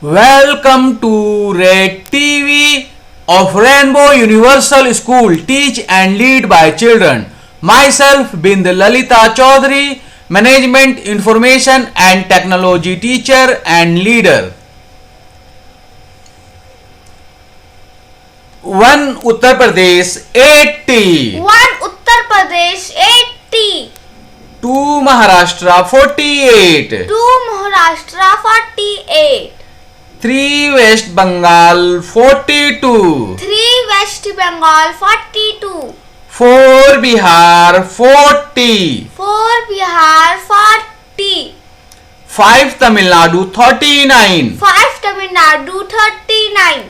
Welcome to Red TV of Rainbow Universal School, teach and lead by children. Myself Bind Lalita Chaudhary, Management Information and Technology teacher and leader. 1 Uttar Pradesh 80. 1 Uttar Pradesh 80. 2 Maharashtra 48. 2 Maharashtra 48. 3 West Bengal 42. 3 West Bengal 42. 4 Bihar 40. 4 Bihar 40. 5 Tamil Nadu 39. 5 Tamil Nadu 39.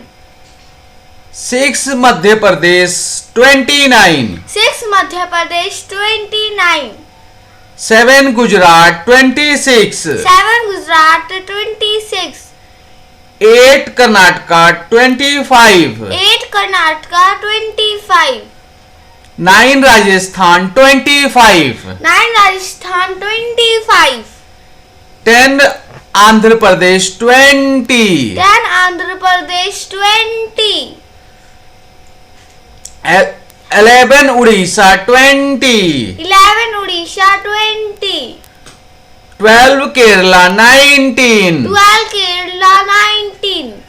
6 Madhya Pradesh 29. 6 Madhya Pradesh 29. 7 Gujarat 26. 7 Gujarat 26. 8 Karnataka 25. 8 Karnataka 25. 9 Rajasthan 25. 9 Rajasthan 25. 10 Andhra Pradesh 20. 10 Andhra Pradesh 20. 11 Odisha 20. 11 Odisha 20. 12 Kerala 19. 12 Kerala 19.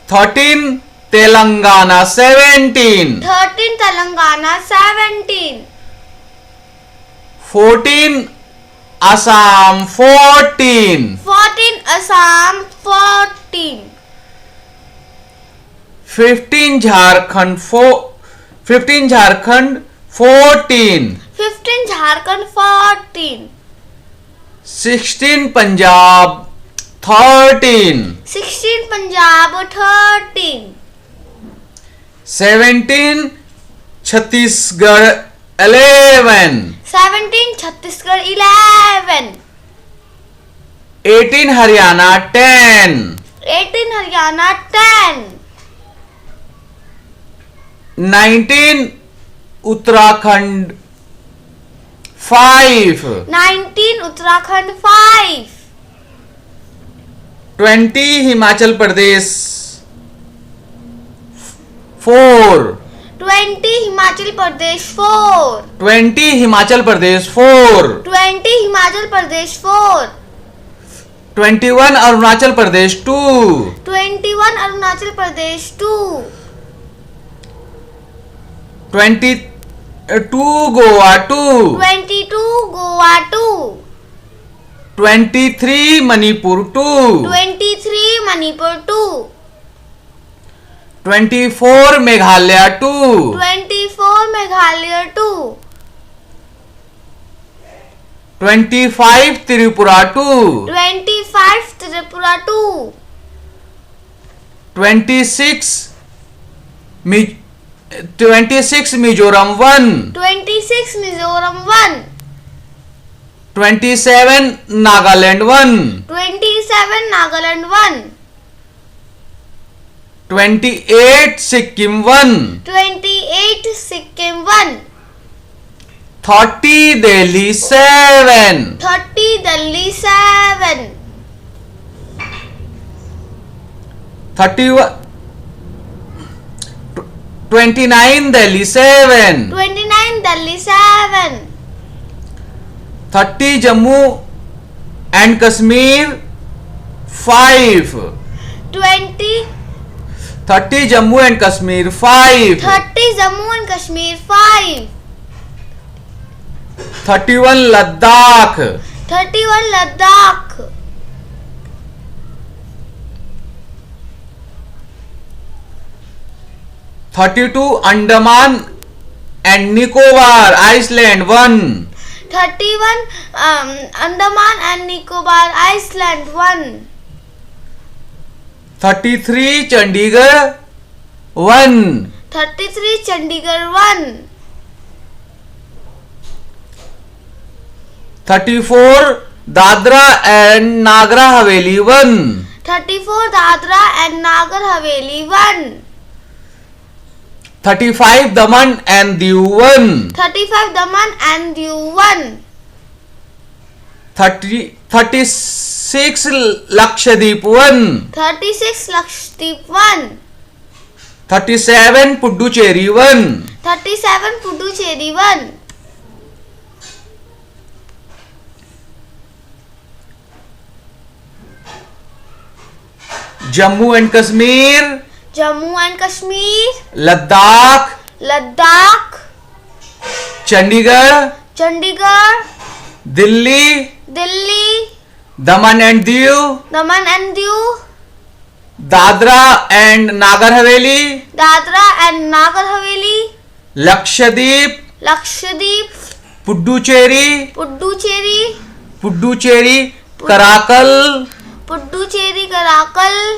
13 Telangana 17. 13 Telangana 17. 14 Assam 14. 14 Assam 14. 15 Jharkhand 14. 15 Jharkhand 14. 16 Punjab 13. 16 Punjab 13. 17 Chhattisgarh 11. 17 Chhattisgarh 11. 18 Haryana 10. 18 Haryana 10. 19 Uttarakhand 5. 19 Uttarakhand 5. 20 Himachal Pradesh 4. 20 Himachal Pradesh 4. 20 Himachal Pradesh 4. 20 Himachal Pradesh 4. 21 Arunachal Pradesh 2. 21 Arunachal Pradesh 2. 22 Goa 2. 22 Goa 2. 23 Manipur 2. 23 Manipur 2. 24 Meghalaya 2. 24 Meghalaya 2. 25 Tripura 2. 25 Tripura 2. 26 Mizoram 1. 26 Mizoram 1. 27 Nagaland 1. 27 Nagaland 1. 28 Sikkim 1. 28 Sikkim 1. 30 Delhi 7. 30 Delhi 7. 29 Delhi 7. 29 Delhi 7. 30 Jammu and Kashmir 5. 30 Jammu and Kashmir 5. 30 Jammu and Kashmir 5. 31 Ladakh. 31 Ladakh. 32 Andaman and Nicobar Iceland 1. 31 Andaman and Nicobar Iceland 1. 33 Chandigarh 1. 33 Chandigarh 1. 34 Dadra and Nagar Haveli 1. 34 Dadra and Nagar Haveli 1. 35 Daman and Diu 1. 35 Daman and Diu 1. 36 36 Lakshadweep 1, 36 Lakshadweep 1, 37 Puducherry 1, 37 Puducherry 1, Jammu and Kashmir, Jammu and Kashmir, Ladakh, Ladakh, Chandigarh, Chandigarh, Delhi, Delhi, Daman and Diu, Daman and Diu, Dadra and Nagar Haveli, Dadra and Nagar Haveli, Lakshadweep, Lakshadweep, Puducherry, Puducherry, Puducherry, Karakal, Puducherry, Karakal,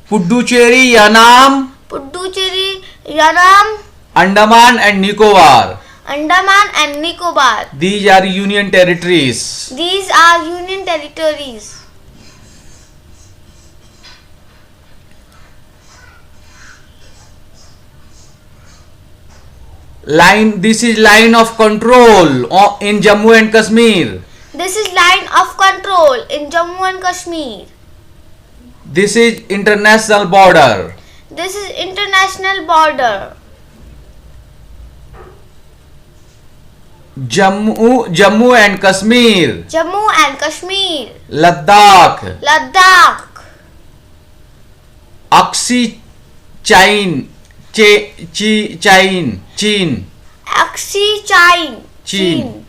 Puducherry, Yanam, Puducherry, Yanam, Andaman and Nicobar. Andaman and Nicobar. These are union territories. These are union territories. This is line of control in Jammu and Kashmir. This is line of control in Jammu and Kashmir. This is international border. This is international border. Jammu and Kashmir, Jammu and Kashmir, Ladakh, Ladakh, Aksi Chine, Chine, Aksi Chine, Chin.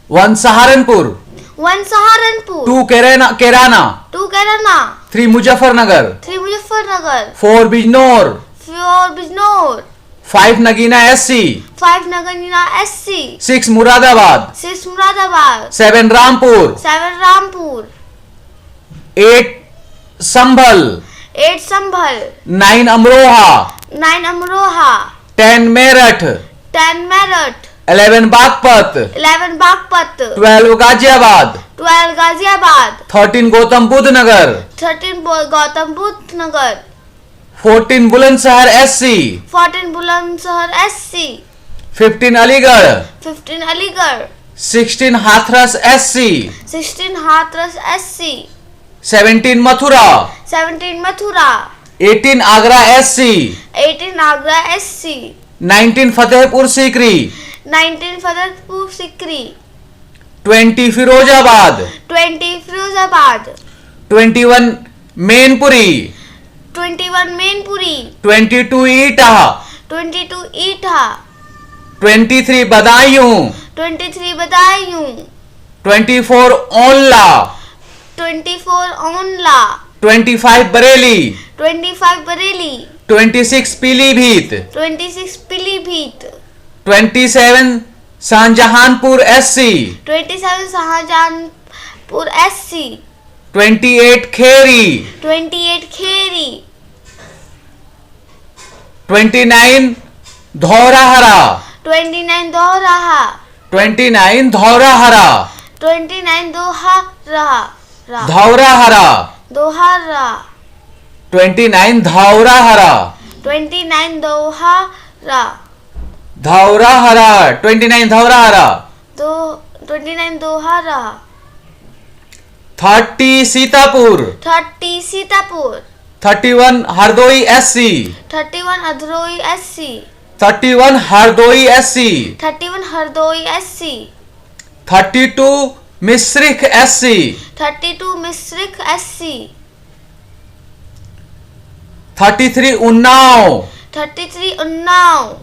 One Saharanpur, One Saharanpur, two Kerana, 2 Kerala, 3 Muzaffarnagar, 3 Muzaffarnagar, 4 Bijnor, 4 Bijnor, 5 Nagina SC, 5 Nagarjuna SC, 6 Muradabad, 6 Muradabad, 7 Rampur, 7 Rampur, 8 Sambhal, 8 Sambhal, 9 Amroha, 9 Amroha, 10 Meerut, 10 Meerut, 11 Bagpat, 11 Bagpat, 12 Ghaziabad, 12 Ghaziabad, 13 Gautam Budh Nagar, 13 Gautam Budh Nagar, 14 Bulandshahr SC, 14 Bulandshahr SC, 15 Aligarh, 15 Aligarh, 16 Hathras SC, 16 Hathras SC, 17 Mathura, 17 Mathura, 18 Agra SC, 18 Agra SC, 19 Fatehpur Sikri, 19 Fatehpur Sikri, 20 Firozabad, 20 Firozabad, 21 Mainpuri, 21 Mainpuri, 22 Etah, 22 Etah, 23 Badaयूं, 23 Badaयूं, 24 Onla, 24 Onla, 25 Bareilly, 25 Bareilly, 26 Pilibhit, 26 Pilibhit, 27 Shahjahanpur SC, 27 Shahjahanpur SC, 28 Kheri, 28 Kheri, 29 Dhaurahara, 29 Dhauraha, 29 Dhaurahara, 29 Dhaurahara, Dhaurahara, Dhaurahara, 29 Dhaurahara, 29 Dhaurahara, Dhaurahara, 29 Dhaurahara, 29 Dhaurahara, 30 Sitapur, 30 Sitapur, 31 Hardoi SC, 31 Adroi SC, 31 Hardoi SC, 31 Hardoi SC, 32 Misrik SC, 32 Misrik SC, 33 Unnao, 33 Unnao,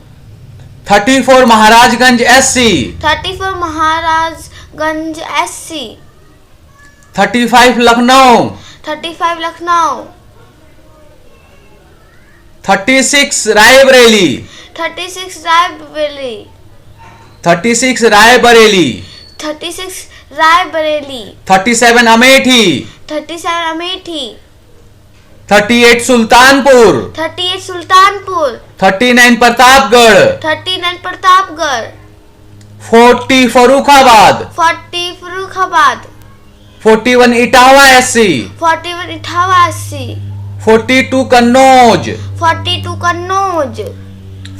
34 Maharajganj SC, 34 Maharajganj SC, 35 Lucknow, 35 Lucknow, 36 Raebareli, 36 Raebareli, 36 Raebareli, 36 Raebareli, 37 Amethi, 37 Amethi, 38 Sultanpur, 38 Sultanpur, 39 Pratapgarh, 39 Pratapgarh, 40 Farrukhabad, 40 Farrukhabad, 41 Etawah SC, 41 Etawah SC, 42 Kannauj, 42 Kannauj,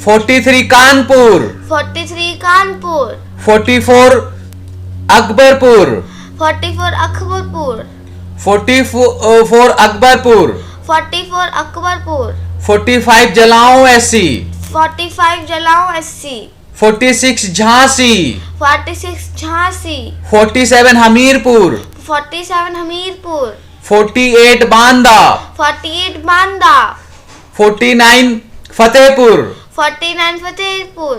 43 Kanpur, 43 Kanpur, 44 Akbarpur, 44 Akbarpur, 44 Akbarpur, 44 Akbarpur, 45 Jalaun SC, 45 Jalaun SC, 46 Jhansi, 46 Jhansi, 47 Hamirpur, 47 Hamirpur, 48 Banda, 48 Banda, 49 Fatehpur, 49 Fatehpur,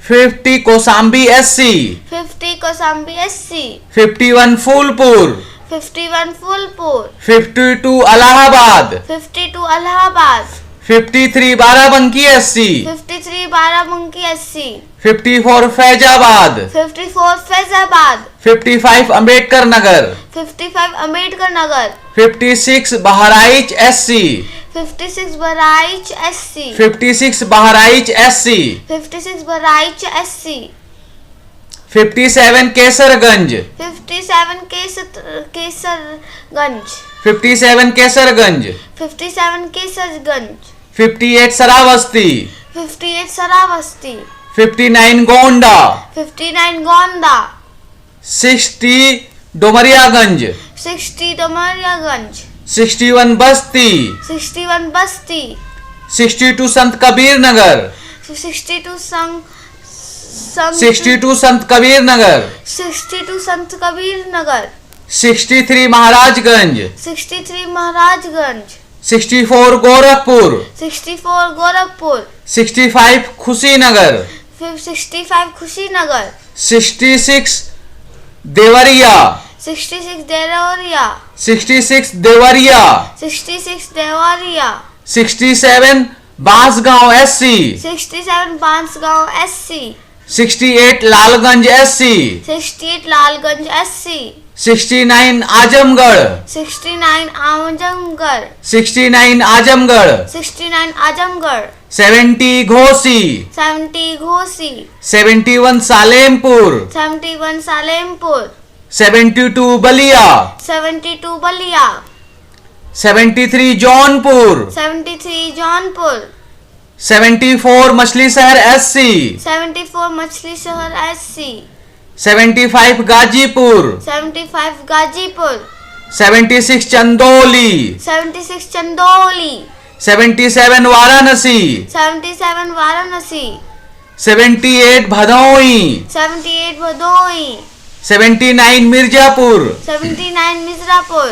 50 Kaushambi SC, 50 Kaushambi SC, 51 Phulpur, 51 Phulpur, 52 Allahabad, 52 Allahabad, 53 Barabanki SC, 53 Barabanki SC, 54 Faizabad, 54 Faizabad, 55 Ambedkar Nagar, 55 Ambedkar Nagar, 56 Bahraich SC, 56 Bahraich SC, 56 Bahraich SC, 56 Bahraich SC, 57 Kaiserganj, 57 Kaiserganj, 57 Kaiserganj, 57 Kaiserganj, 58 सरावस्ती, 58 सरावस्ती, 59 Gonda, 59 Gonda, 60 डोमरियागंज, 60 डोमरियागंज, 61 Basti, 61 Basti, 62 Sant Kabir Nagar, 62 62 Sant Kabir Nagar, 62 Sant Kabir Nagar, 63 Maharajganj, 63 Maharajganj, 64 Gorakhpur, 64 Gorakhpur, 65 Kushinagar, 65 Kushinagar, 66 Deoria, 66 Deoria, 66 Deoria, 66 Deoria, 67 Bansgaon SC, 67 Bansgaon SC, 68 Lalganj SC, 68 Lalganj SC, 69 Azamgarh, 69 Azamgarh, 69 Azamgarh, 69 Azamgarh, 70 Ghosi, 70 Ghosi, 71 Salempur, 71 Salempur, 72 Ballia, 72 Ballia, 73 Jaunpur, 73 Jaunpur, 74 मछली शहर SC, 74 मछली शहर SC, 75 Ghazipur, 75 Ghazipur, 76 Chandauli, 76 Chandauli, 77 Varanasi, 77 Varanasi, 78 Bhadohi, 78 Bhadohi, 79 Mirzapur, 79 Mirzapur,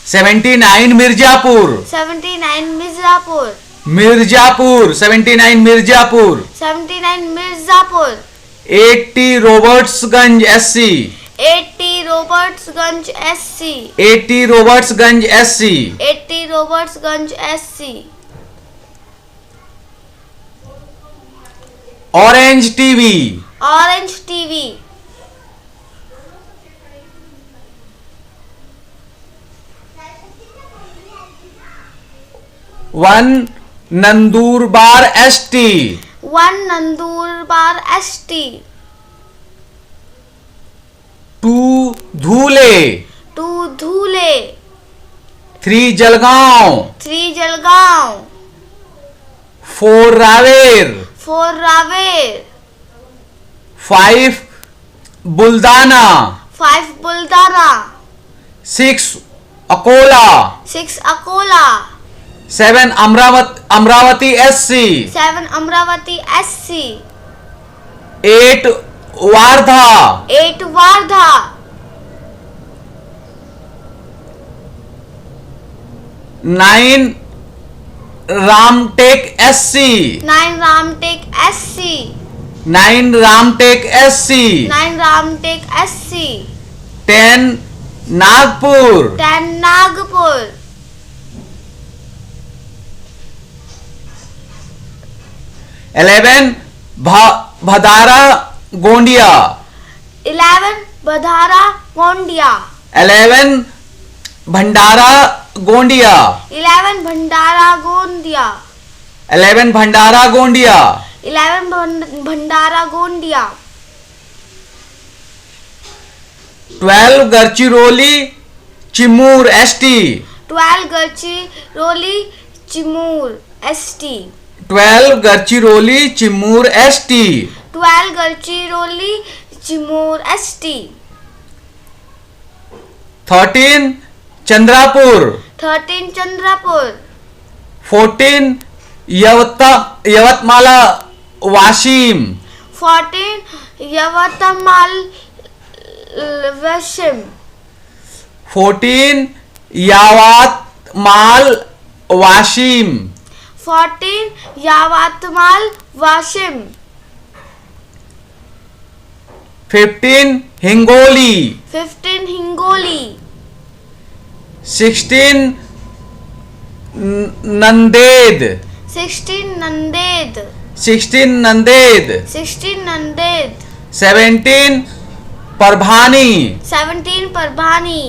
79 Mirzapur, 79 Mirzapur, Mirzapur, 79 Mirzapur, 79 Mirzapur, 80 Robertsganj SC, 80 Robertsganj SC, 80 Robertsganj SC, 80 Robertsganj SC, orange TV, orange TV, one Nandurbar ST, 1 Nandurbar ST, 2 धूले, 2 धूले, 3 Jalgaon, 3 Jalgaon, 4 Raver, 4 Raver, 5 बुल्दाना, 5 बुल्दाना, 6 Akola, 6 Akola, 7 Amravati SC, 7 Amravati SC, 8 Wardha, 8 Wardha, 9 Ramtek SC, 9 Ramtek SC, 9 Ramtek SC, 9 Ramtek SC, 10 Nagpur, 10 Nagpur, 11 Bhandara Gondia, 11 Bhandara Gondia, 11 Bhandara Gondia, 11 Bhandara Gondia, 11 Bhandara Gondia, 11 Bhandara Gondia, 12 Gadchiroli Chimur ST, 12 Gadchiroli Chimur ST, 12 Gadchiroli Chimur ST, 12 Gadchiroli Chimor ST, 13 Chandrapur, 13 Chandrapur, 14 Yavatmal Washim, 14 Yavatamal Vashim, 14 Yavatmal Washim, 14 Yavatmal Vashim, 15 Hingoli, 15 Hingoli, 16 Nanded, 16 Nanded, 16 Nanded, 16 Nanded, 17 Parbhani, 17 Parbhani,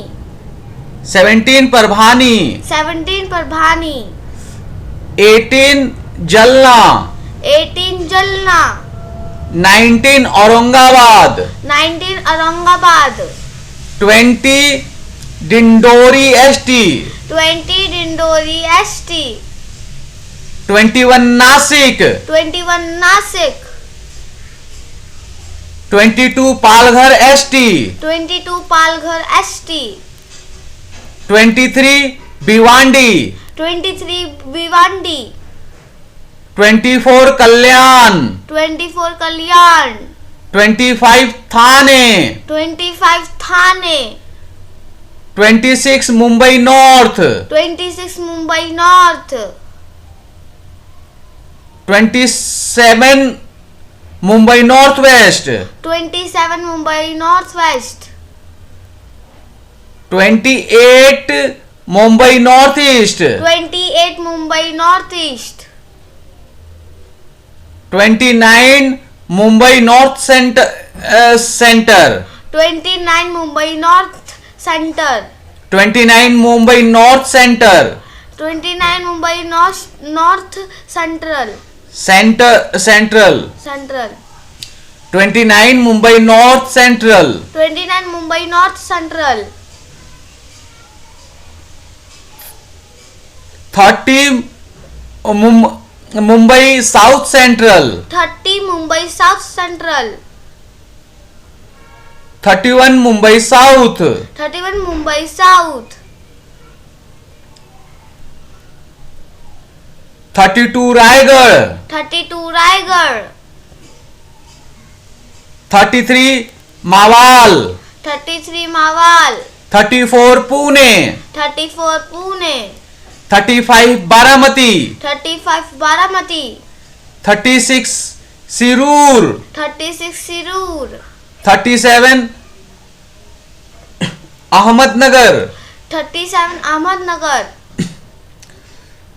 17 Parbhani, 17 Parbhani, 18 Jalna, 18 Jalna, 19 Aurangabad, 19 Aurangabad, 20 Dindori ST, 20 Dindori ST, 21 Nashik, 21 Nasik, 22 Palghar ST, 22 Palghar ST, 23 Bhiwandi, 23 Bhiwandi, 24 Kalyan, 24 Kalyan, 25 Thane, 25 Thane, 26 Mumbai north, 26 Mumbai North, 27 Mumbai north west, 27 Mumbai Northwest, 28 Mumbai north east, 28 Mumbai Northeast, 29 Mumbai north centre, 29 Mumbai North Center, 29 Mumbai north centre, 29 Mumbai North Central, central, Central, 29 Mumbai north central, 29 Mumbai North Central, 30 Mumbai south central, 30 Mumbai South Central, 31 Mumbai south, 31 Mumbai South, 32 Raigarh, 32 Raigad, 33 मावाल, 33 Mawal, 34 Pune, 34 Pune, 35 Baramati, 35 Baramati, 36 Sirur, 36 Sirur, 37 Ahmednagar, 37 Ahmednagar,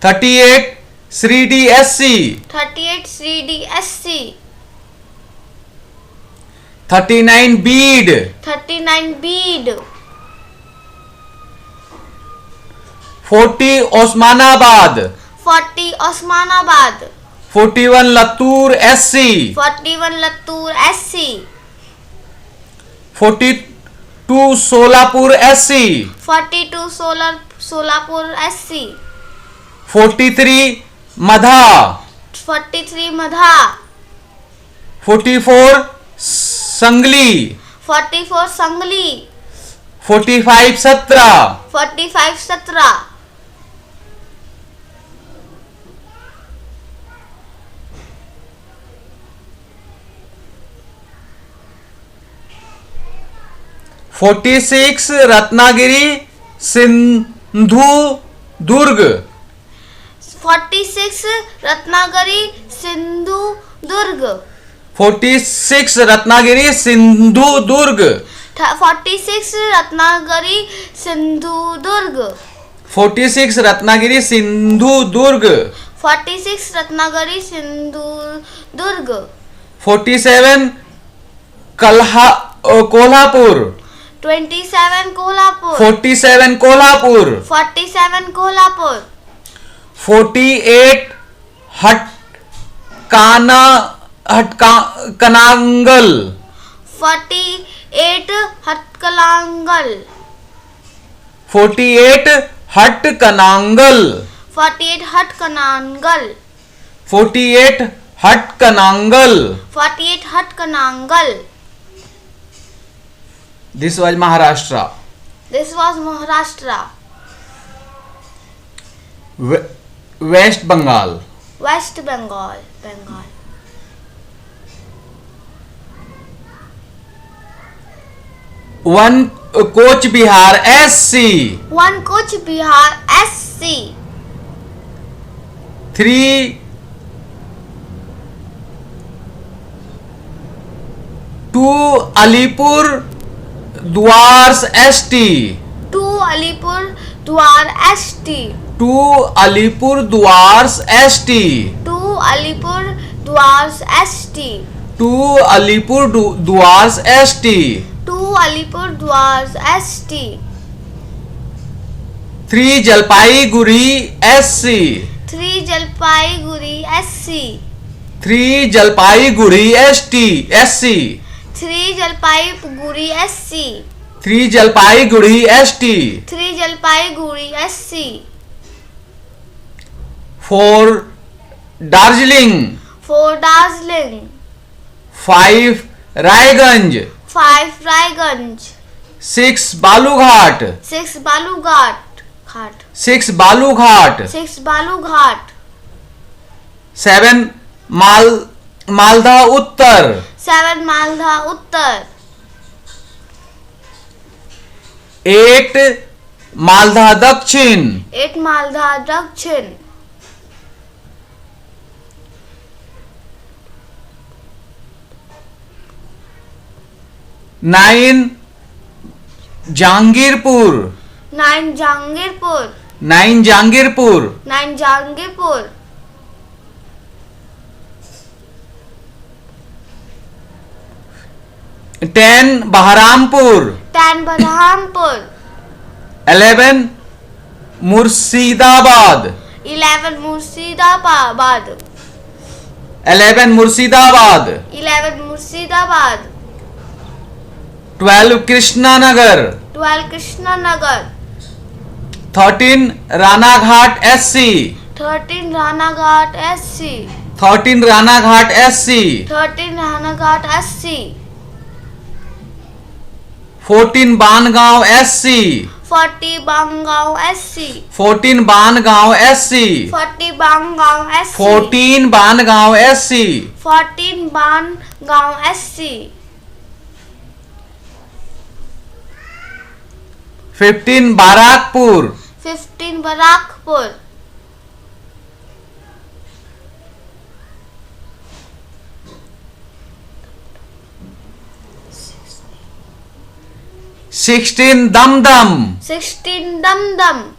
38 Shirdi SC, 38 Sridi SC, 39 Beed, 39 Bid, 40 Osmanabad, 40 Osmanabad, 41 Latur SC, 41 Latur SC, 42 Solapur SC, 42 Solapur SC, 43 मधा, 43 Madha, 44 Sangli, 44 Sangli, 45 सत्रा, 45 Satra, 46 Ratnagiri Sindhu दुर्ग, 46 Ratnagari Sindhu Durg, 46 Ratnagiri Sindhu दुर्ग, 46 Ratnagari Sindhu Durg, 46 Ratnagiri Sindhu दुर्ग, 46 Ratnagari Sindhu Durg, 47 Kolhapur, 27 Kolhapur, 47 Kolhapur, 47 Kolhapur, 48 कनांगल, 48 Hatkalangal, 48 हट कनांगल, 48 Hatkanangal, 48 Hatkanangal. 48 Hatkanangal. This was Maharashtra. This was Maharashtra. West Bengal. West Bengal. Bengal. One Coach Bihar SC. One Coach Bihar SC. 3 2 Alipur Dwars ST. 2 Alipur Dwar ST. 2 Alipur Dwars ST. 2 Alipur Dwars ST. 2 Alipur Dwars ST. 2 Alipur Dwars ST. 3 Jalpaiguri SC. 3 Jalpaiguri SC. 3 Jalpaiguri ST. SC. 3 Jalpaiguri SC. 3 Jalpaiguri ST. 3 Jalpaiguri SC. 4 Darjeeling. 4 Darjeeling. 5 Raiganj. 5 Raiganj. 6 Balughat. 6 Balughat. 6 Balughat. 6 Balughat. 7 Malda Uttar. 7 Malda Uttar. 8 Malda Dakshin. 8 Malda Dakshin. 9 Jangirpur. 9 Jangirpur. 9 Jangirpur. 9 Jangirpur. 10 Baharampur. 10 Badhampur. 11 Murshidabad. 11 Murshidabad. 11 Murshidabad. 11 Murshidabad. 12 Krishnanagar. 12 Krishnanagar. 13 Ranaghat SC. 13 Ranaghat SC. 13 Ranaghat SC. 13 Ranaghat SC. 14 Bangaon SC. 40 Bangaon SC. 14 Bangaon SC. 40 Bangaon SC. 14 Bangaon SC. 14 Bangaon SC. 15 Barakpur. 15 Barakpur. 16 Damdam. 16 Damdam.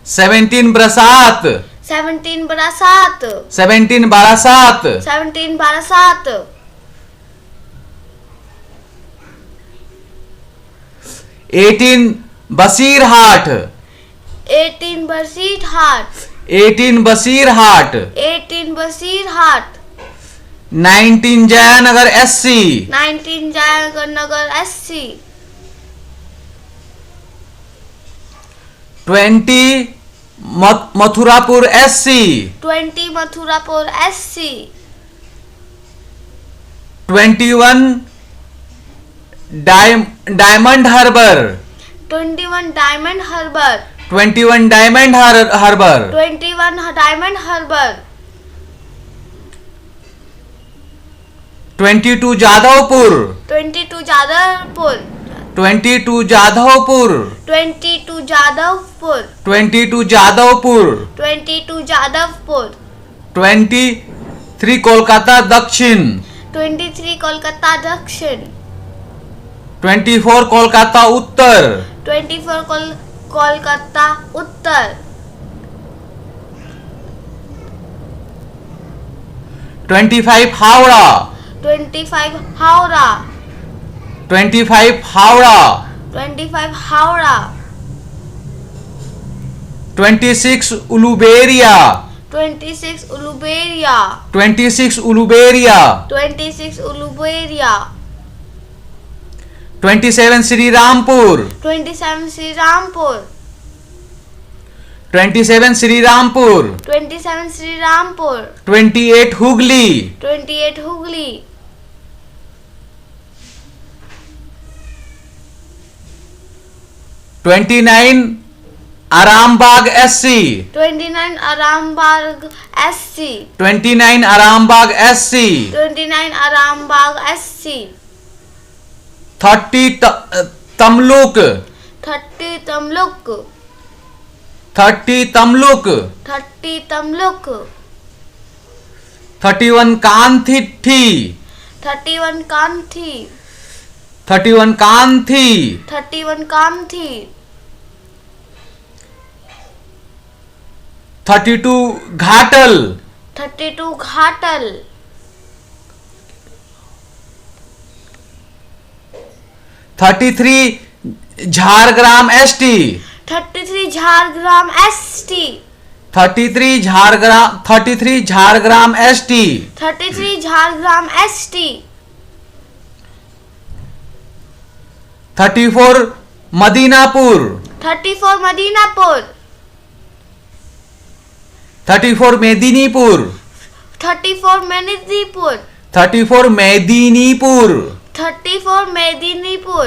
17 Brasat. 17 Barasat. 17 Barasat. 17 Barasat. 18 Basirhat. 18 Basirhat. 18 Basirhat. 18 Basirhat. 19 Jayanagar SC. 19 Jayanagar SC. 20 Mathurapur SC. 20 Mathurapur SC. 21 Diamond Harbour. 21 Diamond Harbour. 21 Diamond Harbour. 21 Diamond Harbour. 22 Jadavpur. 22 Jadavpur. 22 Jadavpur. 22 Jadavpur. 22 Jadavpur. 22 Jadavpur. 23 Kolkata Dakshin. 23 Kolkata Dakshin. 24 Kolkata Uttar. 24 Kolkata Uttar. 25 Howrah. 25 Howrah. 25 Howrah. 25 Howrah. 26 Uluberia. 26 Uluberia. 26 Uluberia. 26 Uluberia. 27 Sri Rampur. 27 Sri Rampur. 27 Shri Rampur, 27 Sri Rampur, 28 Hooghly, 28 Hooghly, 29 Arambagh SC, 29 Arambagh SC, 29 Arambagh SC, 29 Arambagh SC, 30 Tamluk, 30 Tamluk, 30 Tamluk, 30 Tamluk, 31 Kanthi, 31 Kanthi, 31 Kanthi, 31 Kanthi, 32 Ghatal, 32 Ghatal, 33 Jhargram ST, 33 Jhargram ST, 33 Jhargram ST, 33 Jhargram ST, 34 Medinipur, 34 Madinapur, 34 Medinipur, 34 Medinipur, 34 Medinipur, 34 Medinipur,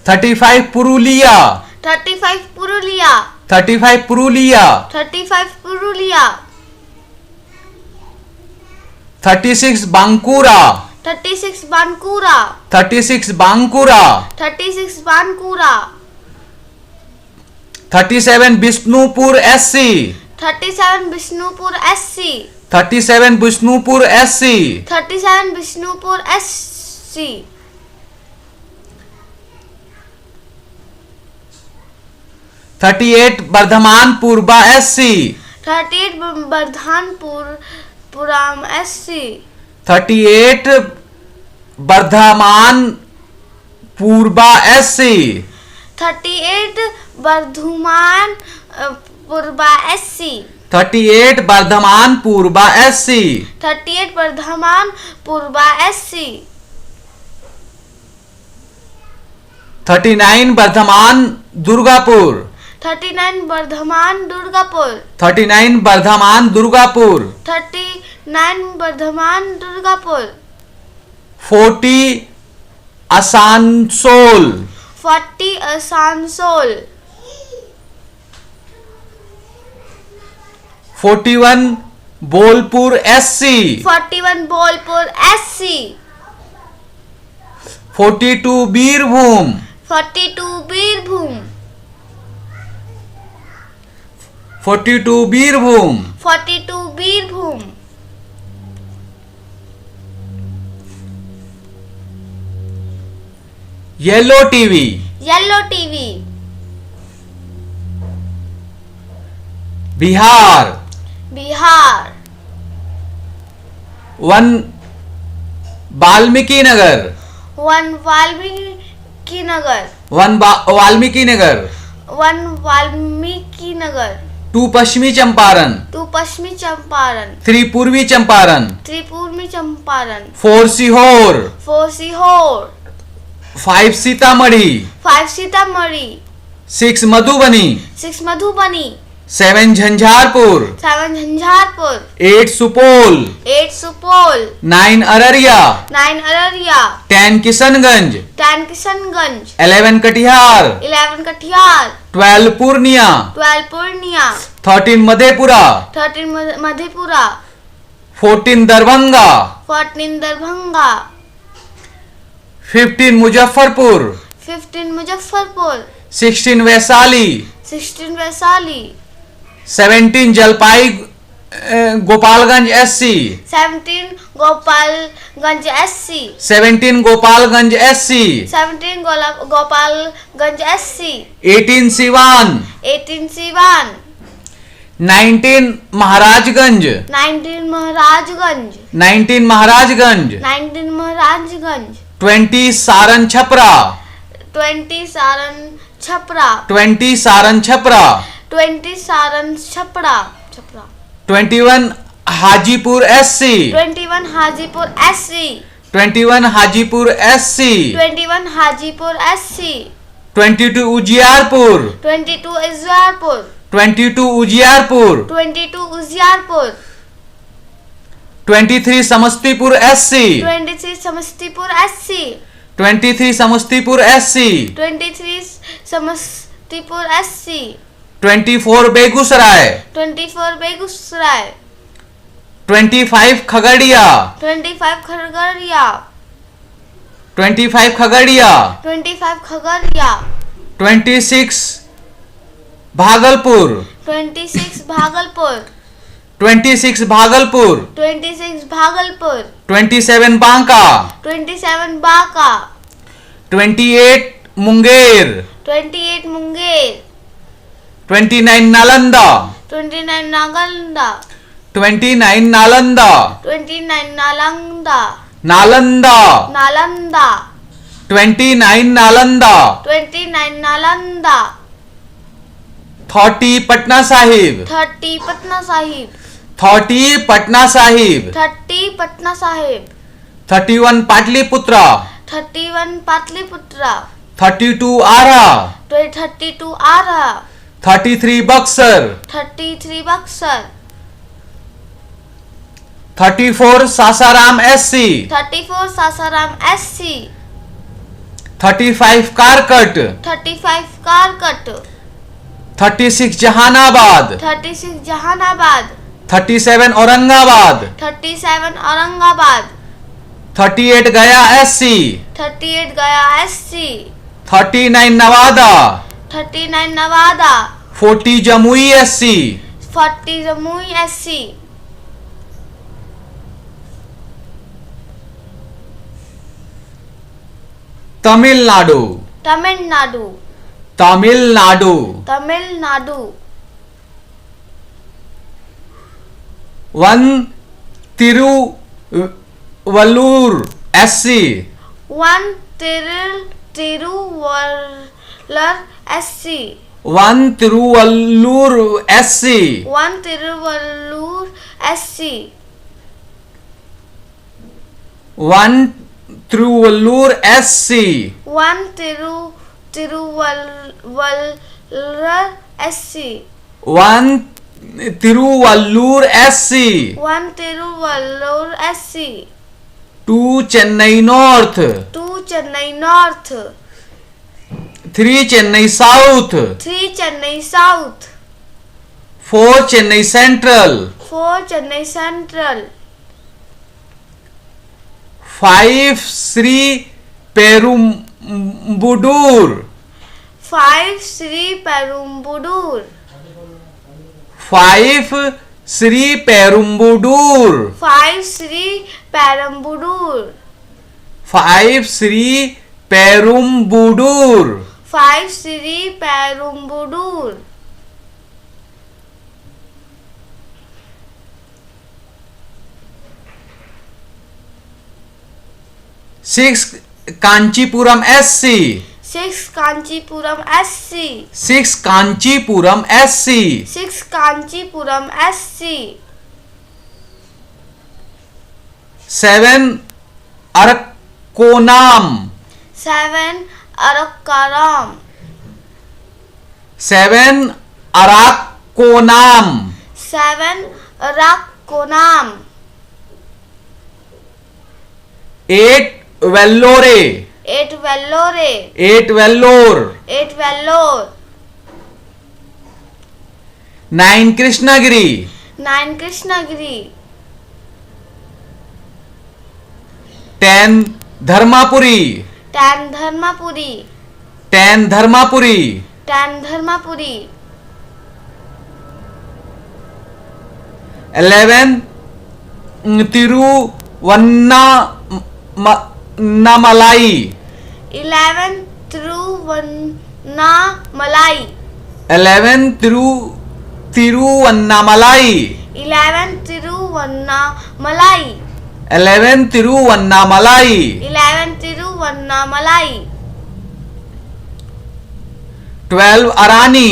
35 Purulia, 35 Purulia, 35 Purulia, 35 Purulia, 36 Bankura, 36 Bankura, 36 Bankura, 36 Bankura, 37 Bishnupur SC, 37 Bishnupur SC, 37 Bishnupur SC, 37 Bishnupur SC, 38 Bardhaman Purva SC, 38 Bardhanpur Puram SC, 38 Bardhaman Purva SC, 38 Bardhuman Purba SC, 38 Bardhaman Purva SC, 38 Bardhaman Purba SC, 39 Bardhaman Durgapur, 39 Bardhaman Durgapur, 39 Bardhaman Durgapur, 39 Bardhaman Durgapur, 40 Asansol, 40 Asansol, 41 Bolpur SC, 41 Bolpur SC, 42 Birbhum, 42 Birbhum, 42 Birbhum, 42 Birbhum, yellow TV, Yellow TV, Bihar, Bihar, 1 Valmiki Nagar, 1 Valmiki Nagar, 1 Valmiki Nagar, 1 Valmiki Nagar, 2 पश्चिमी Champaran, 2 Pashmi Champaran, 3 पूर्वी Champaran, 3 Purmi Champaran, 4 Sehore, 4 Sihor, 5 Sitamarhi, 5 Sitamarhi, 6 Madhubani, 6 Madhubani, 7 Jhanjharpur, 7 Jhanjharpur, 8 Supaul, 8 Supol, 9 Araria, 9 Araria, 10 Kishanganj, 10 Kishanganj, 11 Katihar, 11 Katiyar, 12 Purnia, 12 Purnia, 13 Madhepura, 13 Madhepura, 14 Darbhanga, 14 Darbhanga, 15 Muzaffarpur, 15 Muzaffarpur, 16 Vaishali, 16 Vaisali, 17 जलपाई Gopalganj SC, 17 Gopalganj SC, 17 Gopalganj SC, 17 Gopalganj SC, 18 Siwan, 18 Siwan, 19 Maharajganj, 19 Maharajganj, 19 Maharajganj, 19 Maharajganj, 20 Saran Chhapra, 20 Saran Chhapra, 20 Saran Chhapra, 20 Saran Chhapra, 21 Hajipur SC, 21 Hajipur SC, 21 Hajipur SC, 21 Hajipur SC, 22 Ujiarpur, 22 इज़ारपुर, 22 Ujiarpur, 22 Ujiarpur, 23 Samastipur SC, 23 Samastipur SC, 23 Samastipur SC, 23 Samastipur SC, 24 Begusarai, 24 Begusarai, 25 Khagaria, 25 Khagaria, 25 Khagaria, 25 Khagaria, 26 Bhagalpur, 26 Bhagalpur, 26 Bhagalpur, 26 Bhagalpur, 27 Banka, 27 Banka, 28 Munger, 28 Munger, 29 Nalanda, 29 Nalanda, 29 Nalanda, 29 Nalanda, Nalanda, Nalanda, 29 Nalanda, 29 Nalanda, 30 Patna Sahib, 30 Patna Sahib, 30 Patna Sahib, 30 Patna Sahib, 31 Pataliputra, 31 Pataliputra, 32 आरा, 32 आरा, 33 Buxar, 33 Buxar, 34 Sasaram SC, 34 Sasaram SC, 35 कारकट, 35 कारकट, 36 Jehanabad, 36 Jehanabad, 37 Aurangabad, 37 Aurangabad, 38 Gaya SC, 38 Gaya SC, 39 Nawada, 39 Nawada, 40 Jamui SC, 40 Jamui SC, Tamil Nadu, Tamil Nadu, Tamil Nadu, Tamil Nadu, 1 Tiruvallur SC, 1 Tiruvallur SC, 1 Tiruvallur SC, 1 Tiruvallur SC, 1 Tiruvallur SC, 1 Tiruvallur SC, 1 Tiruvallur SC, 1 Tiruvallur SC, 2 Chennai north, 2 Chennai north, 3 Chennai south, 3 Chennai south, 4 Chennai central, 4 Chennai central, 5 Sri Perumbudur, 5 Sri Perumbudur, 5 Sri Perumbudur, 5 Shri पेरम्बुडूर, 5 Sri Perumbudur, 5 Sri Perumbudur, 6 Kanchipuram SC, 6 Kanchipuram SC, 6 Kanchipuram SC, 6 Kanchipuram SC, 7 Arakkonam, 7 अरक्काराम, 7 Arakkonam, 7 Arakkonam, 8 Vellore, 8 Vellore, 8 Vellore, 8 Vellore, 9 Krishnagiri, 9 Krishnagiri, 10 Dharmapuri, 10 Dharmapuri, 10 Dharmapuri, 10 Dharmapuri, 11 Tiruvannamalai, 11 Tiruvannamalai, 11 Tiruvannamalai, 11 Tiruvannamalai, 11 Tiruvannamalai, 11 Tiruvannamalai, 12 Arani,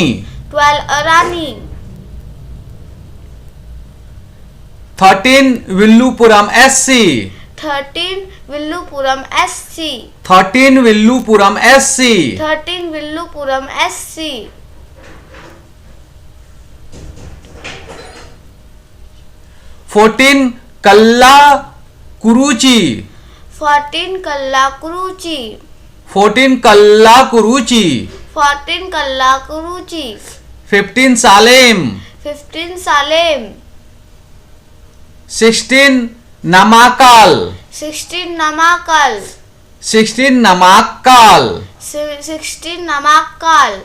12 Arani, 13 Villupuram SC, 13 Villupuram SC. 13 Villupuram SC. 13 Villupuram SC. 14 Kallakuruchi. 14 Kallakuruchi. 14 Kallakuruchi. 14 Kallakuruchi. 15 Salem. 15 Salem. 16 Namakal. 16 Namakal. 16 Namakal. 16 Namakal.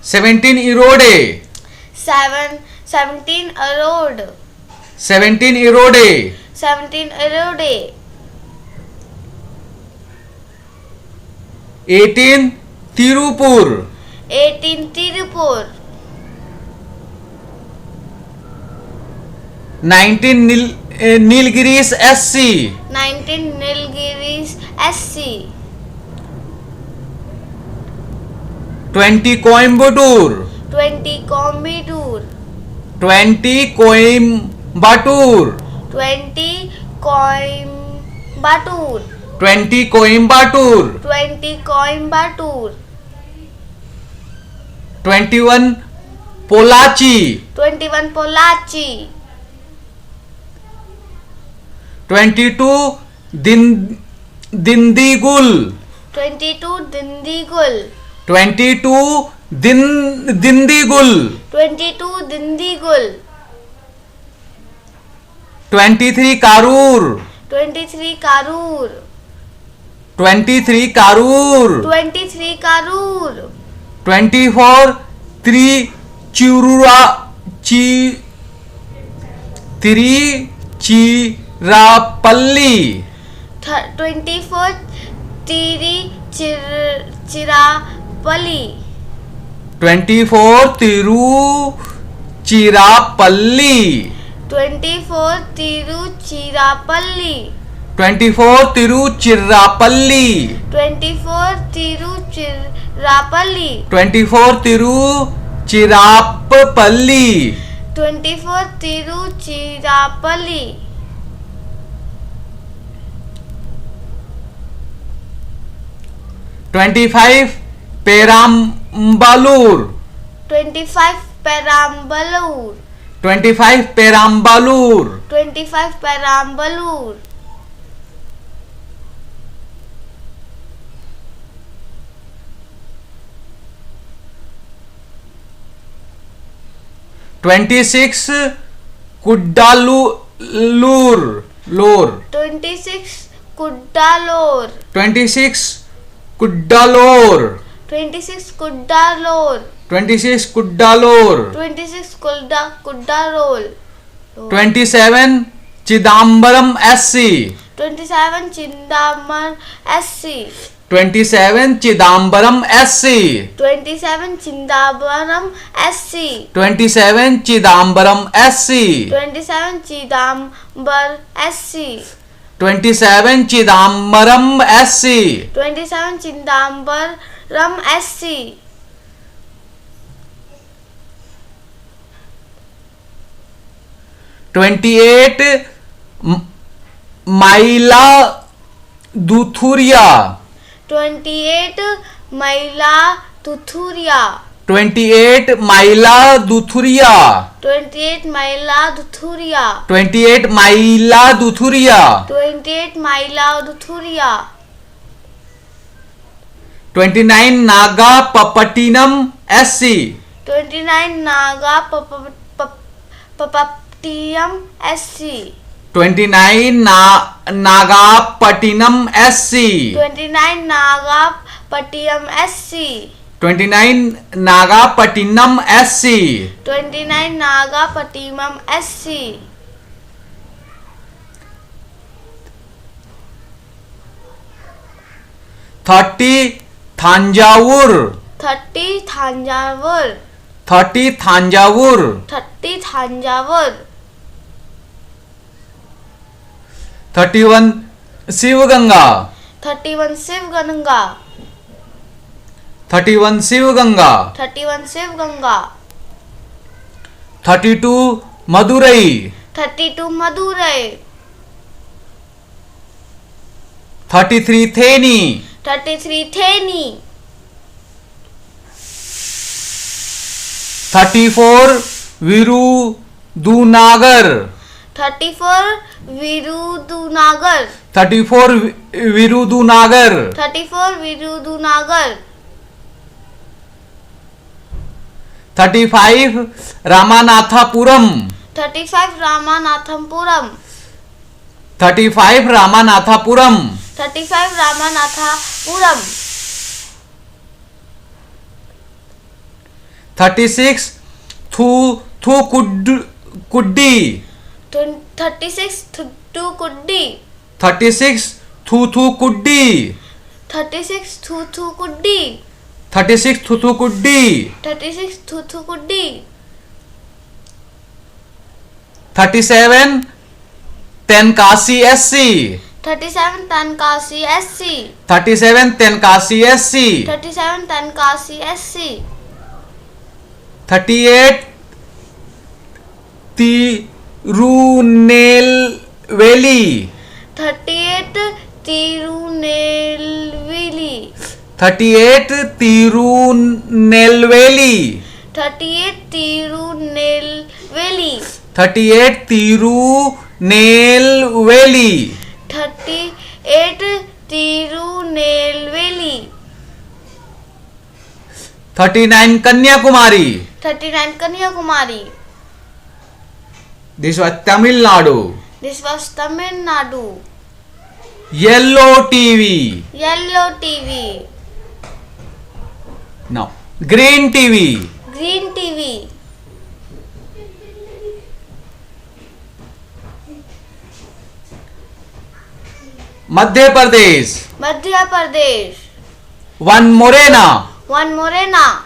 17 Erode. 17 Erode. 17 Erode. 17 Erode. 18 Tirupur. 18 Tirupur. 19 Nilgiris SC. 19 Nilgiris SC. 20 Coimbatore. 20 Coimbatore. 20 Coimbatore. 20 Coimbatore. 20 Coimbatore. 20 Coimbatore. 21 Pollachi. 21 Pollachi. 22 Dindigul. 22 Dindigul. 22 Dindigul. 22 Dindigul. 23 Karur. 23 Karur. 23 Karur. 23 Karur. 24 Tiruchirappalli. 24 Tiruchirappalli. 24 Tiruchirappalli. 24 Tiruchirappalli. 24 Tiruchirappalli. 24 Tiruchirappalli. 24 Tiruchirappalli. 24 Tiruchirappalli. 25 Perambalur. 25 Perambalur. 25 Perambalur. 25 Perambalur. 26 Kuddalur. 26 Kuddalur. 26 Kuddalur. 26 Kuddalur. 26 Kuddalur. 26 Kuddalur. 27 Chidambaram SC. 27 Chidambaram SC. 27 Chidambaram SC. 27 Chidambaram SC. 27 Chidambaram SC. 27 Chidambar SC. 27 Chidambaram SC. 27 Chidambaram SC. 28 Mailaduthuriya. 28 Mailaduthuriya. 28 Mailaduthuriya. 28 Mailaduthuriya. 28 Mailaduthuriya. 28 Mailaduthuriya. 29 Nagapattinam SC. 29 Nagapattinam SC. 29 Nagapattinam SC. 29 Nagapattinam SC. 29 Nagapattinam SC. 29 Nagapattinam SC. 30 Thanjavur. 30 Thanjavur. 30 Thanjavur. 30 Thanjavur. 31 Sivaganga. 31 Sivaganga. 31 Sivaganga. 31 Sivaganga. 32 Madurai. 32 Madurai, 33 Theni, 33 Theni, 34 Virudunagar, 34 Virudunagar, 34 Virudunagar, 34 Virudunagar, 35 Ramanathapuram, 35 Ramanathapuram, 35 Ramanathapuram, 35 Ramanathapuram, 36 Thukuddi, 36 Thukuddi, 36 Thukuddi, 36 Thukuddi, 36 Thukuddi, 36 Thukuddi, 37 Tenkasi SC, 37 Tenkasi SC, 37 Tenkasi SC, 37 Tenkasi SC, 38 Tirunelveli, 38 Tirunelveli, 38 Tirunelveli, 38 Tirunelveli, 38 Tirunelveli, 38 Tirunelveli, 39 Kanyakumari. 39 Kanyakumari. This was Tamil Nadu. This was Tamil Nadu. Yellow TV. Yellow TV, Now Green TV. Green TV, Madhya Pradesh. Madhya Pradesh, 1 Morena. 1 Morena,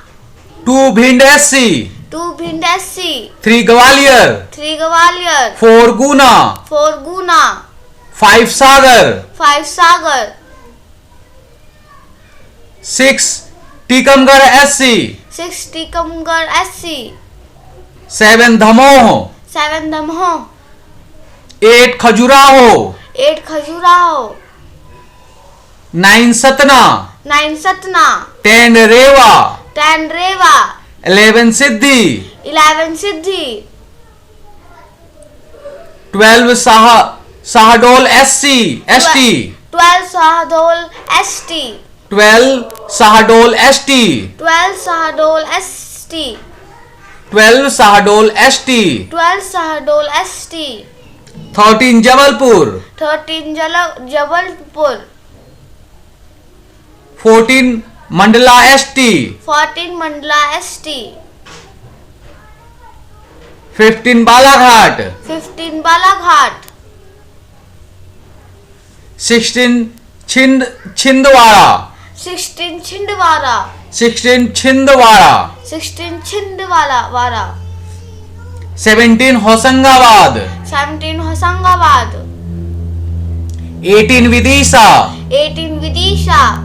2 Bhind SC. 2 Bhind SC, 3 Gwalior. 3 Gwalior, 4 Guna. 4 Guna, 5 Sagar. 5 Sagar, 6 Tikamgarh SC. 6 Tikamgarh SC, 7 Damoh. 7 Damoh, 8 Khajuraho. 8 Khajuraho, 9 Satna. 9 Satna, 10 Rewa. 10 Rewa, 11 Siddhi. 11 Siddhi, 12 Sahadol SC. ST. 12 Sahadol ST, 12 Sahadol ST. 12 Sahadol ST, 12 Sahadol ST. 12 Sahadol ST, 13 Jabalpur. 13 Jabalpur, 14 Mandla ST. 14 Mandla ST, 15 Balaghat. 15 Balaghat, 16 Chhindwara. 16 Chhindwara, 16 Chhindwara. 16 Chhindwara, 17 Hosangabad. 17 Hosangabad, 18 Vidisha. 18 Vidisha,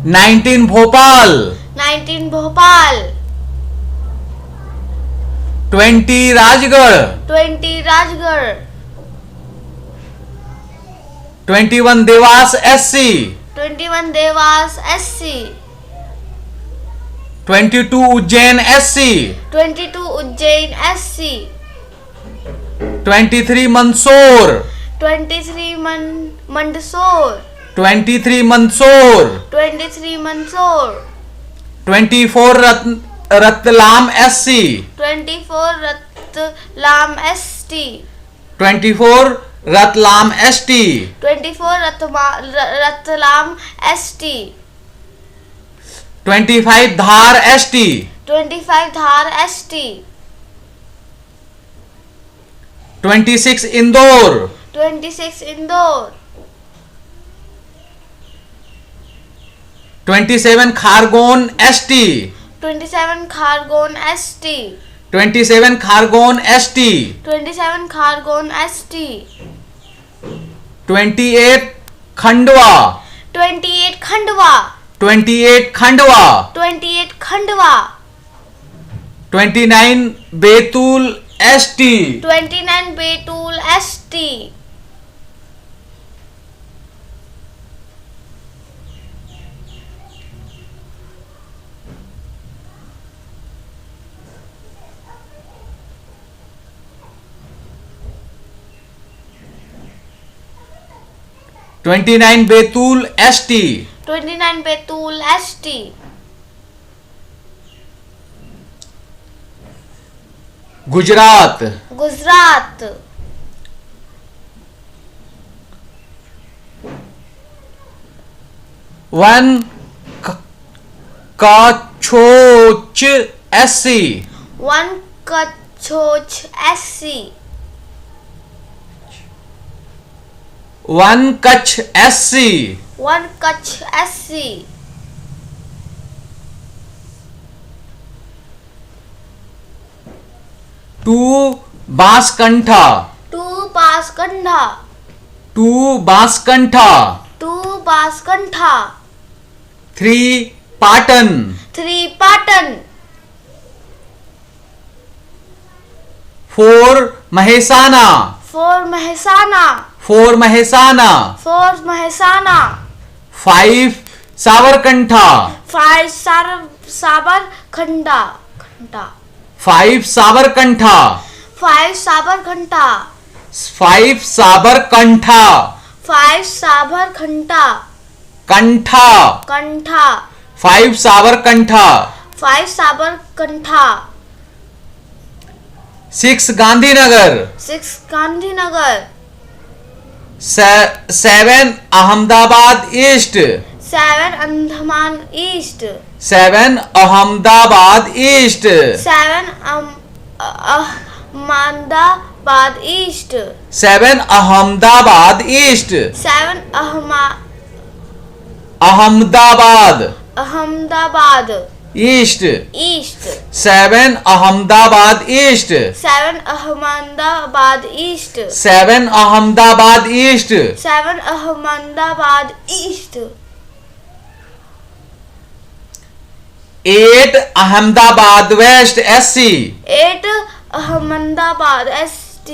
19 Bhopal. 19 Bhopal, 20 Rajgarh. 20 Rajgarh, 21 Devas SC. 21 Devas SC, 22 Ujjain SC. 22 Ujjain SC, 23 Mandsaur. 23 Mandsaur, 23 Mandsaur. 23 Mandsaur, 24 Ratlam SC. 24 Ratlam ST, 24 Ratlam ST. 24 Ratlam ST, 25 Dhar ST. 25 Dhar ST, 26 Indore. 26 Indore, 27 Khargon ST. 27 Khargon ST, 27 Khargon ST. 27 Khargon ST, 28 Khandwa. 28 Khandwa, 28 Khandwa, 28 Khandwa, 29 Betul ST, 29 Betul ST, 29 Betul ST, 29 Betul ST, Gujarat, Gujarat, one कच्छोच SC, 1 कच्छोच SC, one Kutch SC, 1 Kutch SC, 2 Banaskantha, 2 Banaskantha, 2 Banaskantha, 2 Banaskantha, 3 Patan, 3 Patan, 4 Mehsana, 4 Mehsana, 4 Mehsana, 4 Mehsana, 5 Sabarkantha, 5 Sabarkantha, 5 Sabarkantha, 5 Sabarkantha, 5 Sabarkantha, 5 Sabarkantha, Kantha, Kantha, 5 Sabarkantha, 5 Sabarkantha, 6 Gandhinagar, 6 Gandhinagar, 7 Ahmedabad east, 7 Andaman east, 7 Ahmedabad east, 7 Ahmedabad east, 7 Ahmedabad east, 7 Ahmedabad Ahmedabad east, east, 7 Ahmedabad east, 7 Ahmedabad east, 7 Ahmedabad east, 7 Ahmedabad east, 8 Ahmedabad west SC, 8 Ahmedabad ST,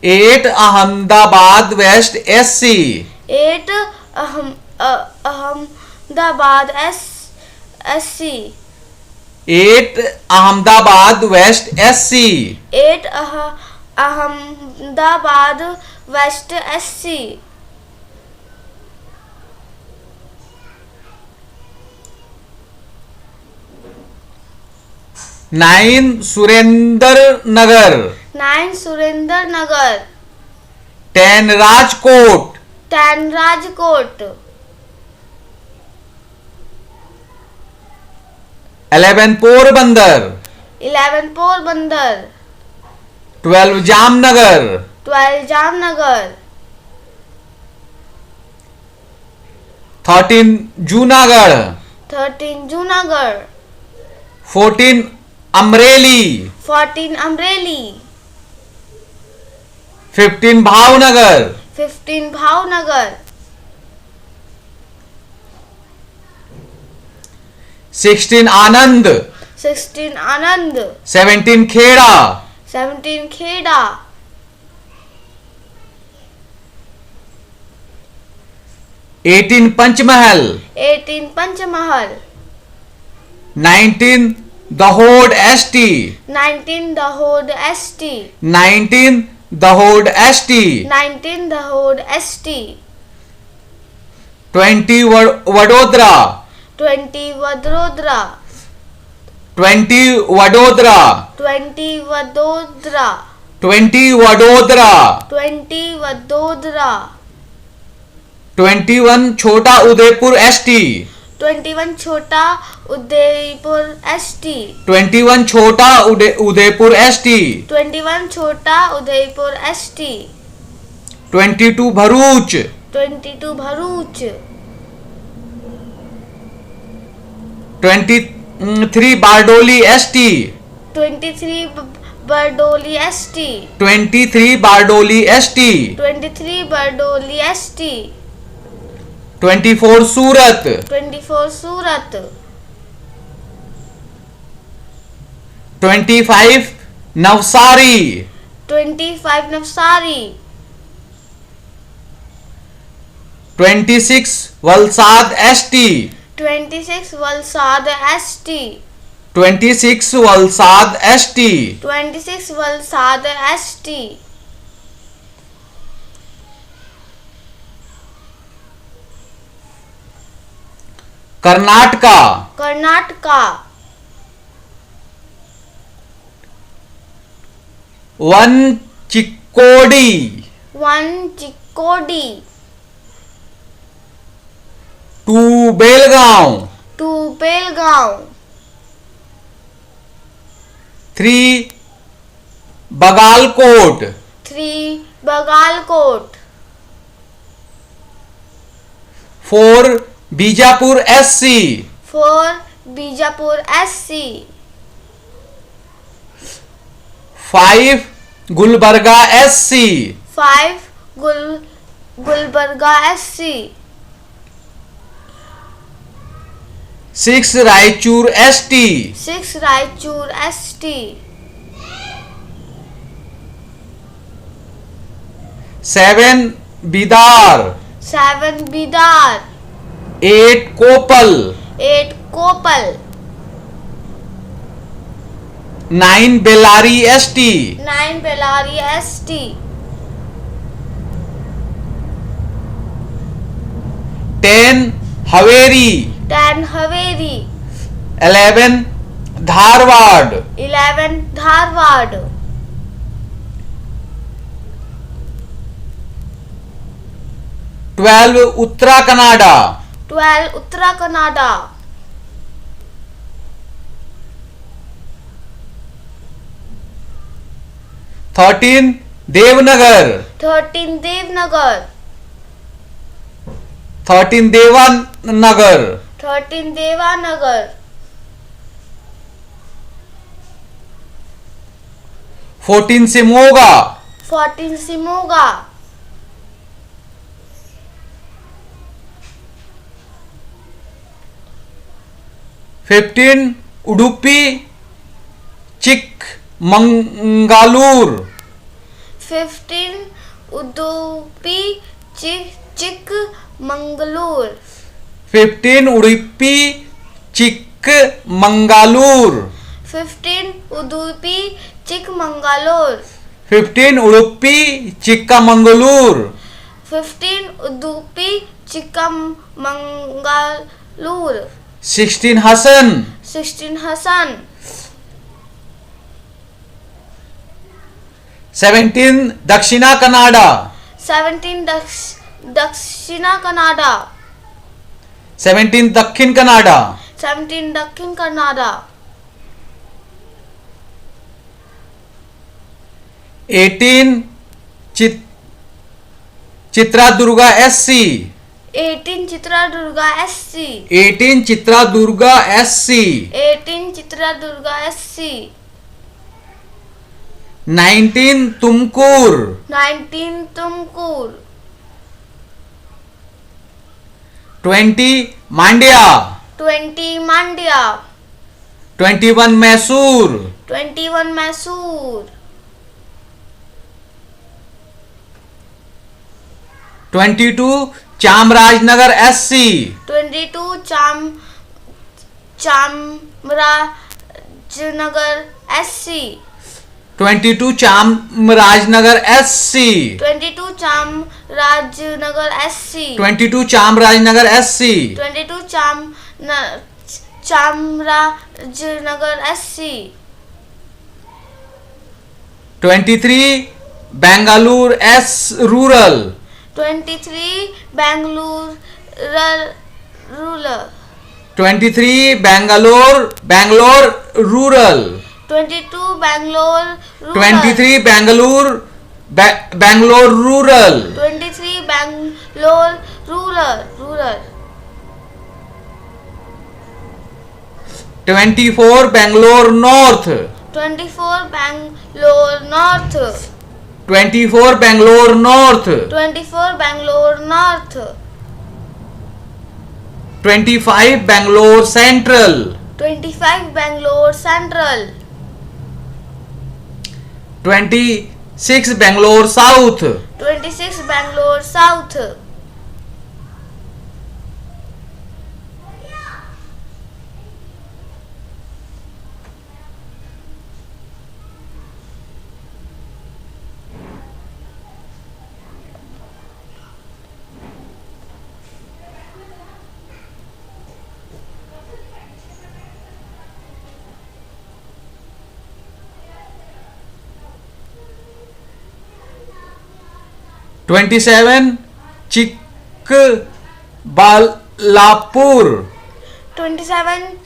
8 Ahmedabad west SC, 8 Ahmedabad SC, 8 Ahmedabad west SC, 8 Ahmedabad west SC, 9 Surendranagar, 9 Surendranagar, 10 Rajkot, 10 Rajkot, 11 Porbandar, 11 Porbandar, 12 Jamnagar, 12 Jamnagar, 13 Junagadh, 13 Junagadh, 14 Amreli, 14 Amreli, 15 Bhavnagar, 15 Bhavnagar, 16 Anand, 16 Anand, 17 Kheda, 17 Kheda, 18 Panchmahal, 18 Panchmahal, 19 Dahod ST, 19 Dahod ST, 19 Dahod ST, 19 Dahod ST, 20 Vadodara, 20 Vadodara, 20 Vadodara, 20 Vadodara, 20 Vadodara, 20 Vadodara, 21 Chhota Udaipur ST, 21 Chhota Udaipur ST, 21 Chhota Udaipur ST, 21 Chhota Udaipur ST, 22 Bharuch, 22 Bharuch, 23 Bardoli ST, 23 Bardoloi ST, 23 Bardoli ST, 23 Bardoloi ST, 24 सूरत, 24 सूरत, 25 Navsari, 25 Navsari, 26 Valsad ST, 26 Valsad ST, 26 Valsad ST, 26 Valsad ST, Karnataka, Karnataka, 1 Chikkodi, 1 Chikkodi, 2 Belgaum, 2 Belgaum, 3 बगालकोट, 3 बगालकोट, 4 Bijapur SC, 4 Bijapur SC, 5 Gulbarga SC, 5 Gulbarga SC, 6 Raichur ST, 6 Raichur ST, 7 Bidar, 7 Bidar, 8 Koppal, 8 Koppal, 9 Bellary ST, 9 Bellary ST, 10 Haveri, 10 Haveri, 11 Dharwad, 11 Dharwad, 12 Uttara Kannada, 12 Uttara Kannada, 13 Davanagere, 13 Davanagere, 13 Davanagere, 13 Davanagere, 14 Shimoga, 14 Shimoga, 15 Udupi Chikmagalur, 15 Udupi Chikmagalur, 15 Udupi Chikmagalur, 15 Udupi Chikmagalur, 15 Udupi Chikmagalur, 15 Udupi Chikmagalur, 16 Hassan, 16 Hassan, 17 Dakshina Canada, 17 Dakshina Canada, 17 Dakshina Kannada, 17 Dakshina Kannada, 18 Chitradurga SC, 18 Chitradurga SC, 18 Chitradurga SC, 18 Chitradurga SC, 19 Tumkur, 19 Tumkur, 20 Mandya, 20 Mandya, 21 Mysore, 21 Mysore, 22 Chamarajanagar SC, 22 Chamarajanagar SC, 22 Chamarajanagar SC, 22 Chamarajanagar SC, 22 Chamarajanagar SC, 22 Chamarajanagar SC, 23 Bengaluru S rural, 23 Bengaluru rural, 23 Bangalore rural, 22 Bangalore rural, 23 Bengaluru Bangalore rural, 23 Bangalore rural, 24 Bangalore north, 24 Bangalore north, 24 Bangalore north, 24 Bangalore north, 25 Bangalore Central, 25 Bangalore Central, 26 Bangalore South, 26 Bangalore South, 27 Chikbalapur, 27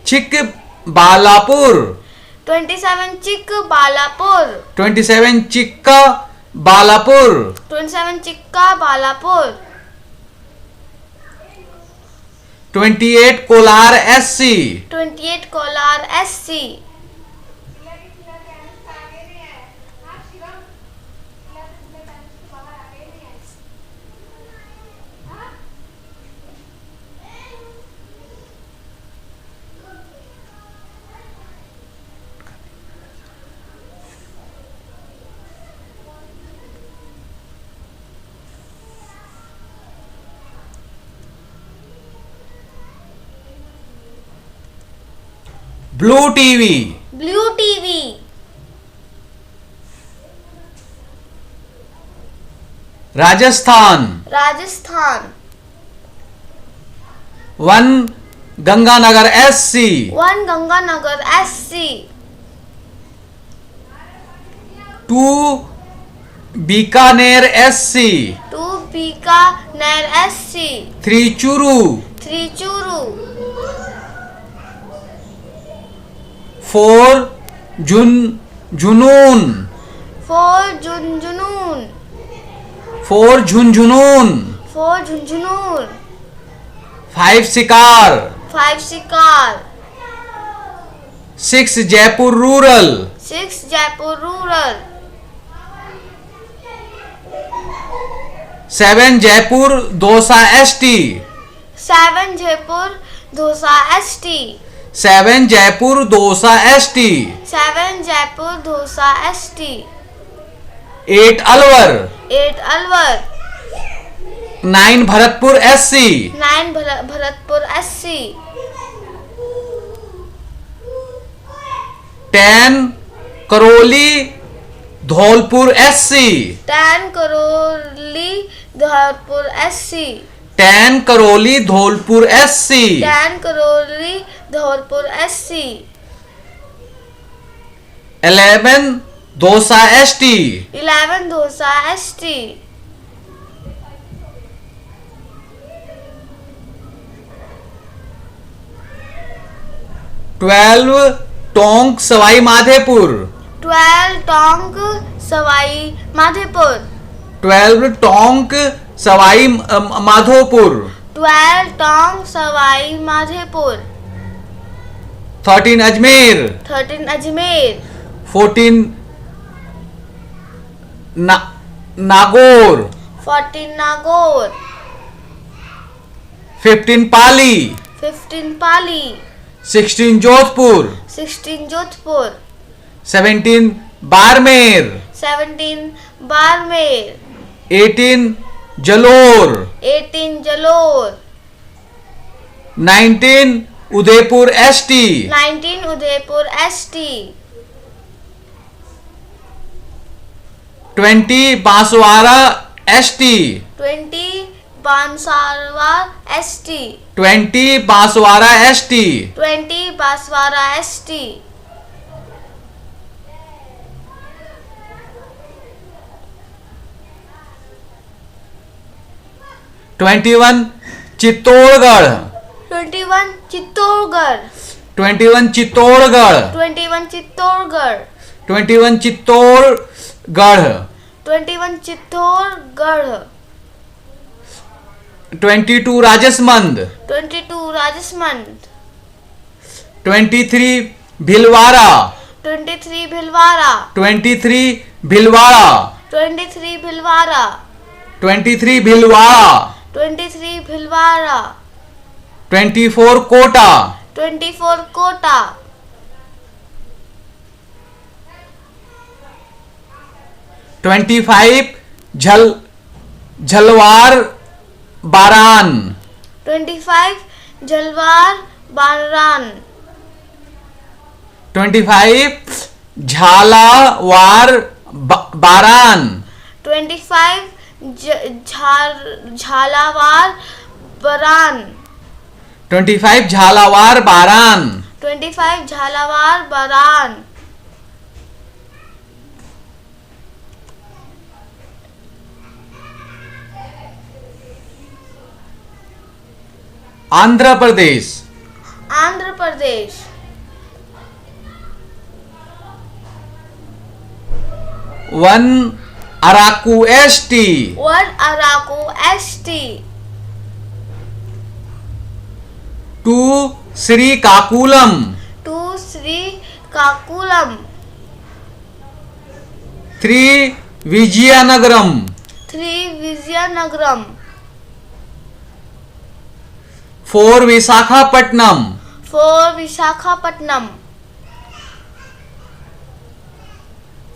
Chikbalapur, 27 Chikbalapur, 27 Chikbalapur, 27 Chikbalapur, 28 Kolar SC, 28 Kolar SC, Blue TV, Blue TV, Rajasthan, Rajasthan, 1 Ganganagar SC, 1 Ganganagar SC, 2 Bikaner SC, 2 Bikaner SC, 3 Churu, 3 Churu, 4 Junjunun, 4 Junjunun, 4 Junjunun, 4 Junjunun, 5 Sikar, 5 Sikar, 6 Jaipur Rural, 6 Jaipur Rural, 7 Jaipur Dosa ST, 7 Jaipur Dosa ST, 7 Jaipur Dosa ST, 7 Jaipur Dosa ST, 8 Alwar, 8 Alwar, 9 Bharatpur SC, 9 Bharatpur SC, 10 Karoli Dholpur SC, 10 Karoli Dholpur SC, 10 Karoli Dholpur SC, 10 Karoli Dholpur SC, 11 Dosa ST, 11 Dosa ST, 12 Tonk Savai Madhepur, 12 Tonk Savai Madhepur, 12 Tonk Savai Madhopur, 12 Tonk Savai Madhepur, 13 Ajmer, 13 Ajmer, 14 Nagore, 14 Nagore, 15 Pali, 15 Pali, 16 Jodhpur, 16 Jodhpur, 17 Barmer, 17 Barmer, 18 Jalore, 18 Jalore, 19 Udaipur ST, 19 Udaipur ST, 20 Banswara ST, 20 Banswara ST, 20 Banswara ST, 20 Baswara ST, 21 Chittorgarh, 21 Chittorgarh, 21 Chittorgarh, 21 Chittorgarh, 21 Chittorgarh, 21 Chittorgarh, 22 Rajasmand, 22 Rajasmand, 23 Bhilwara, 23 Bhilwara, 23 Bhilwara, 23 Bhilwara, 23 Bhilwara, 23 Bhilwara, 24 Kota, 24 Kota, 25 Jhalawar Baran, 25 Jalwar Baran, 25 Jhalawar Baran, 25 Jhalawar Baran, 25 Jhalawar Baran, 25 Jhalawar Baran, Andhra Pradesh, Andhra Pradesh, 1 Araku ST, 1 Araku ST, 2 Srikakulam, 2 Sri Kakulam, 3 Vizianagaram, 3 Vizianagaram, 4 Visakhapatnam, 4 Visakhapatnam,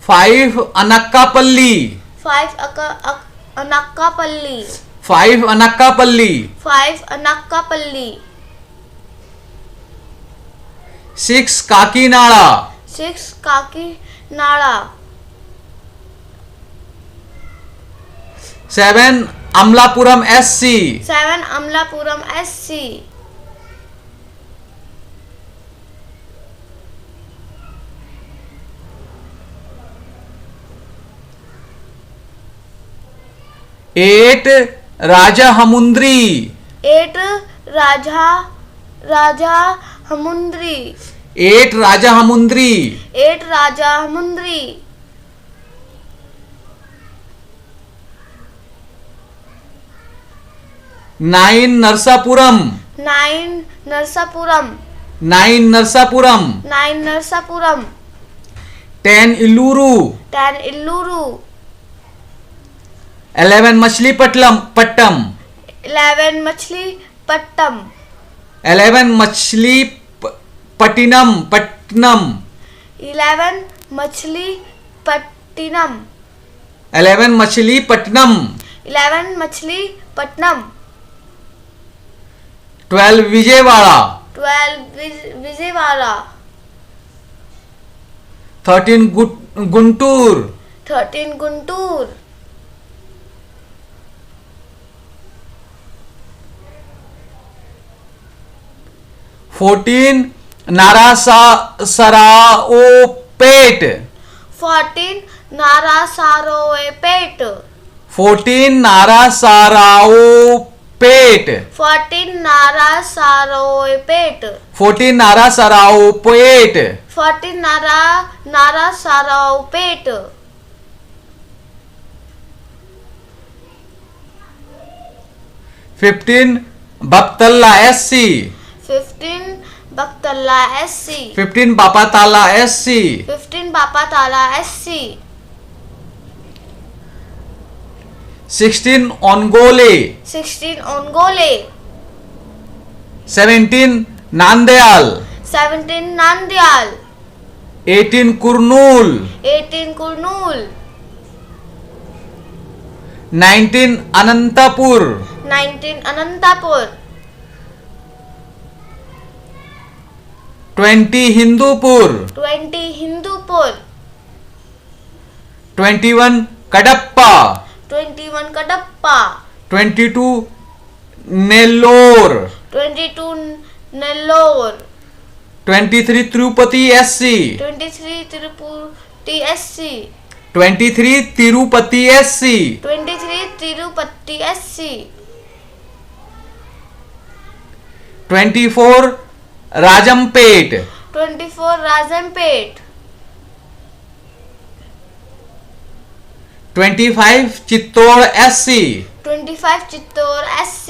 5 Anakapalli, 5 Anakkapalli, 5 Anakapalli, 5 Anakkapalli, 6 Kakinada, 6 Kakinada, 7 Amalapuram SC, 7 Amlapuram SC, 8 Rajahmundry, 8 Rajahamundri, 8 Rajahmundry, 8 Rajahamundri, 9 Narsapuram, 9 Narsapuram, 9 Narsapuram, 9 Narsapuram, 10 Eluru, 10 Illuru, 11 Machilipatnam, 11 Machilipattam, 11 Machilipatnam, 11 Machilipattinam, 11 Machilipatnam, 11 Machilipatnam, 12 Vijayawada, 12 Vijayawada, 13 Guntur, 13 Guntur, 14 Narasaraopet, 14 Narasaroepet, 14 Narasaraopet, 14 Narasaroepet, 14 Narasaraopet, 14 Narasaroepet, 15 Bapatla SC, 15 Baktalla SC, 15 Bapatla SC, 15 Bapatala SC, 16 Ongole, 16 Ongole, 17 Nandyal, 17 Nandyal, 18 Kurnool, 18 Kurnool, 19 Anantapur, 19 Anantapur, 20 Hindupur, 20 Hindupur, 21 Kadapa, 21 Kadappa, 22 Nellore, 22 Nellore, 23 Tirupati SC, 23 Tirupati SC, 23 Tirupati SC, 23 Tirupati SC, 24 Rajampet, 24 Rajampet, 25 Chittoor SC, 25 Chittor SC,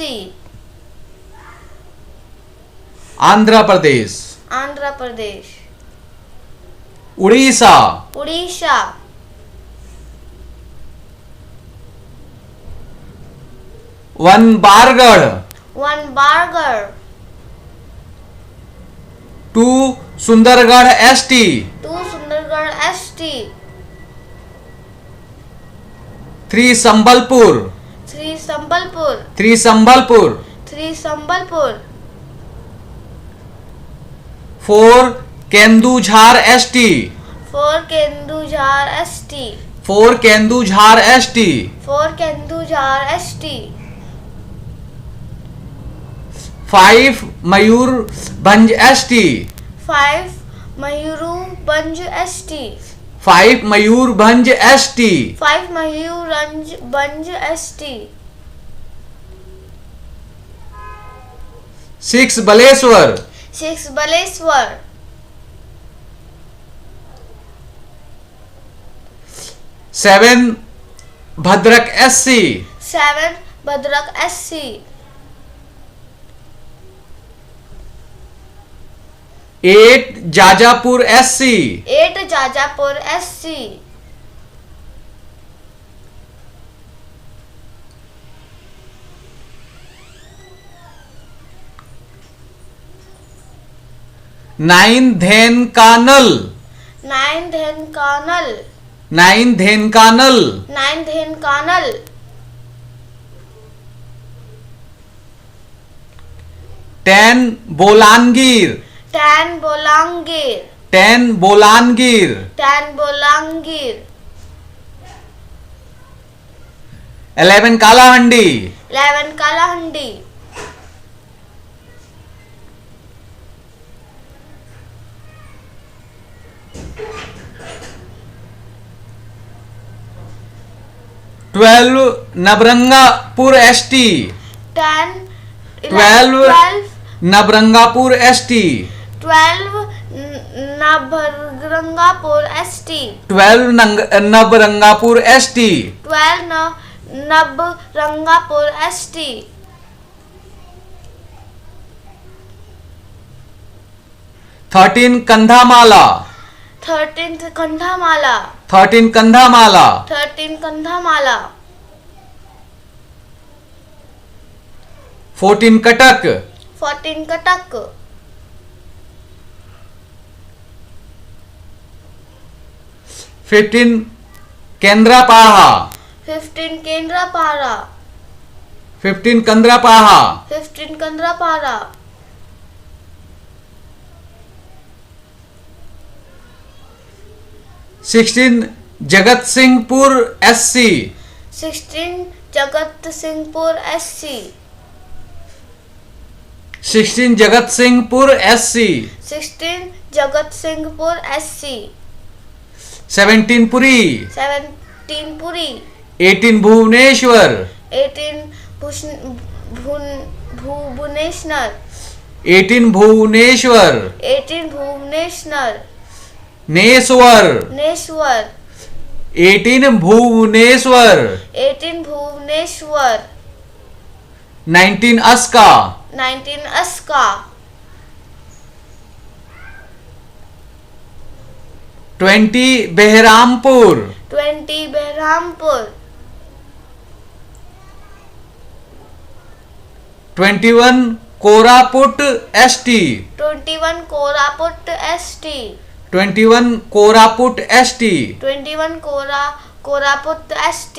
Andhra Pradesh, Andhra Pradesh, Orissa, Odisha, 1 Bargarh, 1 Bargarh, 2 Sundargarh ST, 2 Sundargarh ST, 3 Sambalpur, 3 Sambalpur, 3 Sambalpur, 3 Sambalpur, 4 Kendujhar ST, 4 Kendujhar ST, 4 Kendujhar ST, 4 Kendujhar ST, 5 Mayurbhanj ST, 5 Mayurbhanj ST, 5 Mayurbhanj ST, 5 Mayurbhanj ST, 6 Baleshwar, 6 Baleshwar, 7 Bhadrak SC, 7 Bhadrak SC, 8 Jajpur SC, 8 Jajpur SC, 9 Dhenkanal, 9 Dhenkanal, 9 Dhenkanal, 9 Dhenkanal, 10 Bolangir, 10 Bolangir, 10 Bolangir, 10 Bolangir, 11 Kalahandi, 11 Kalahandi, 12 Nabarangpur ST, 10 12 Nabarangpur ST, 12 Nabarangpur ST, 12 Nabarangpur ST, 12 Nabarangpur ST, 13 कंधामाला, 13 कंधामाला, 13 कंधामाला, 13 कंधामाला, 14 Cuttack, 14 Cuttack, 15 Kendrapara, 15 Kendrapara, 15 कंद्रापाड़ा, 15 कंद्रापाड़ा, 16 Jagatsinghpur SC, 16 Jagatsinghpur SC, 16 Jagatsinghpur SC, 16 Jagatsinghpur SC, 17 Puri, 17 Puri, 18 Bhubaneswar, 18 Bhubaneswar, 18 Bhubaneswar, 18 Bhubaneswar, नेश्वर, नेश्वर, 18 Bhubaneswar, 18 Bhubaneswar, 19 Aska, 19 Aska, 20 Berhampur, 20 Berhampur, 21 Koraput ST, 21 Koraput ST, 21 Koraput ST, 21 Koraput ST,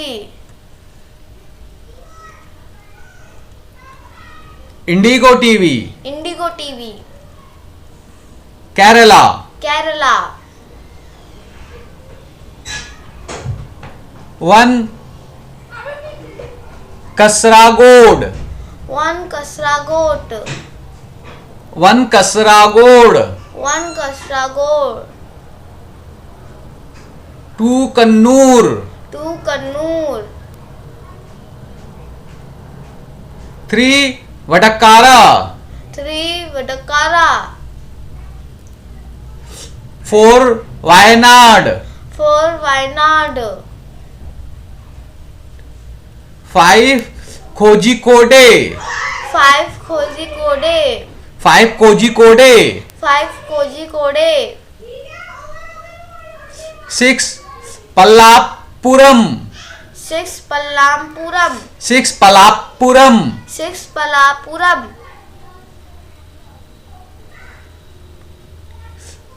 Indigo TV, Indigo TV, Kerala, Kerala, 1 Kasaragod, 1 Kasaragod, 1 Kasaragod, 1 Kasaragod, 2 Kannur, 2 Kannur, 3 Vadakara, 3 Vadakara, 4 Wayanad, 4 Wayanad, 5 खोजिकोडे, 5 Kozhikode, 5 कोजिकोडे, 5 Kozhikode, 6 पल्लापुरम, 6 Pallampuram, 6 Palappuram, 6 Palappuram,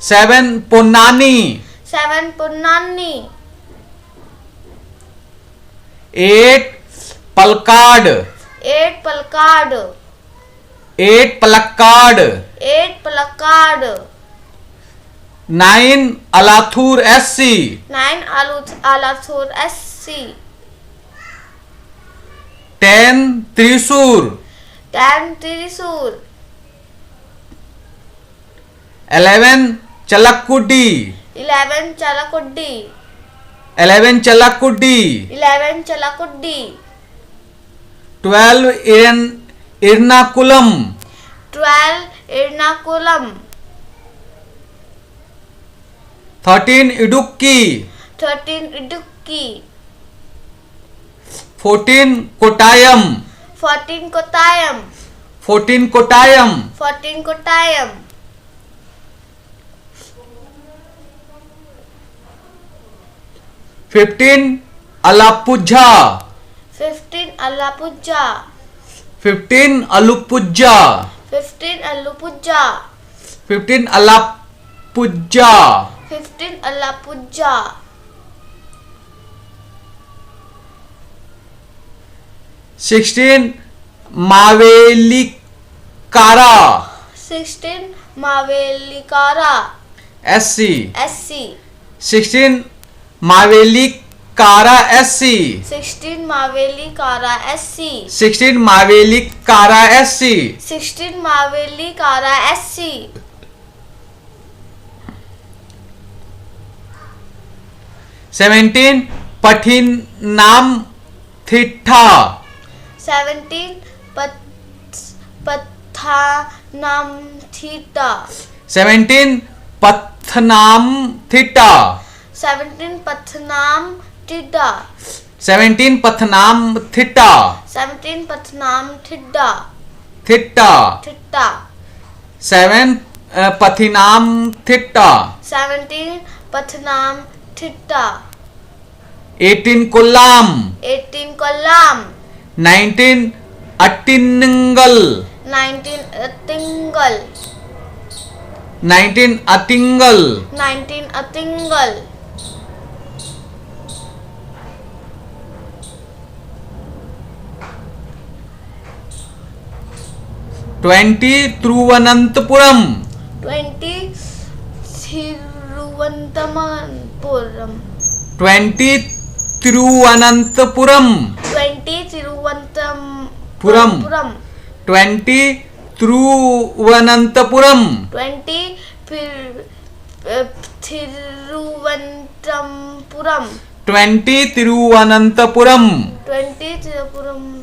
7 Ponnani, 7 Punnani, 8 Palakkad, 8 Palakkad, 8 Palakkad, 8 Palakkad, 9 Alathur SC, 9 Alathur SC, 10 Thrissur, 10 Thrissur, 11 Chalakkudi, 11 Chalakuddi, 11 Chalakkudi, 11 Chalakuddi, 12 Irnakulam, 12 Ernakulam, 13 Idukki, 13 Idukki, 14 Kottayam, 14 Kottayam, 14 Kottayam, 14 Kottayam, 15 Alapujja, 15 Allapujja, 15 Alupujja, 15 Allupujja, 15 Alapujja, 15 Allapujja, 16 Mavelikara, 16 Mavelikara, SC, SC, 16 Mavelikara SC, 16 Mavelikara SC, 16 Mavelikara SC, 16 Mavelikara SC, 17 Pathinamthitta, 17 Pathanamthitta, 17 Pathanamthitta, 17 Pathanamthitta, 17 Pathanamthitta, 17 Pathanamthitta, Thitta, Thitta, 7 Pathinamthitta, 17 Pathanamthitta, 18 Kollam, 18 Kollam, 19 Attingal, 19 Attingal, 19 Attingal, 19 Attingal, 20 Thiruvananthapuram, 20 Thiruvananthapuram, 20 Thiruvananthapuram, 20 Puram. Thiruvananthapuram, 20 Thiruvananthapuram, 20 Thiruvananthapuram, 20 Thiruvananthapuram, 20 Thiruvananthapuram, 17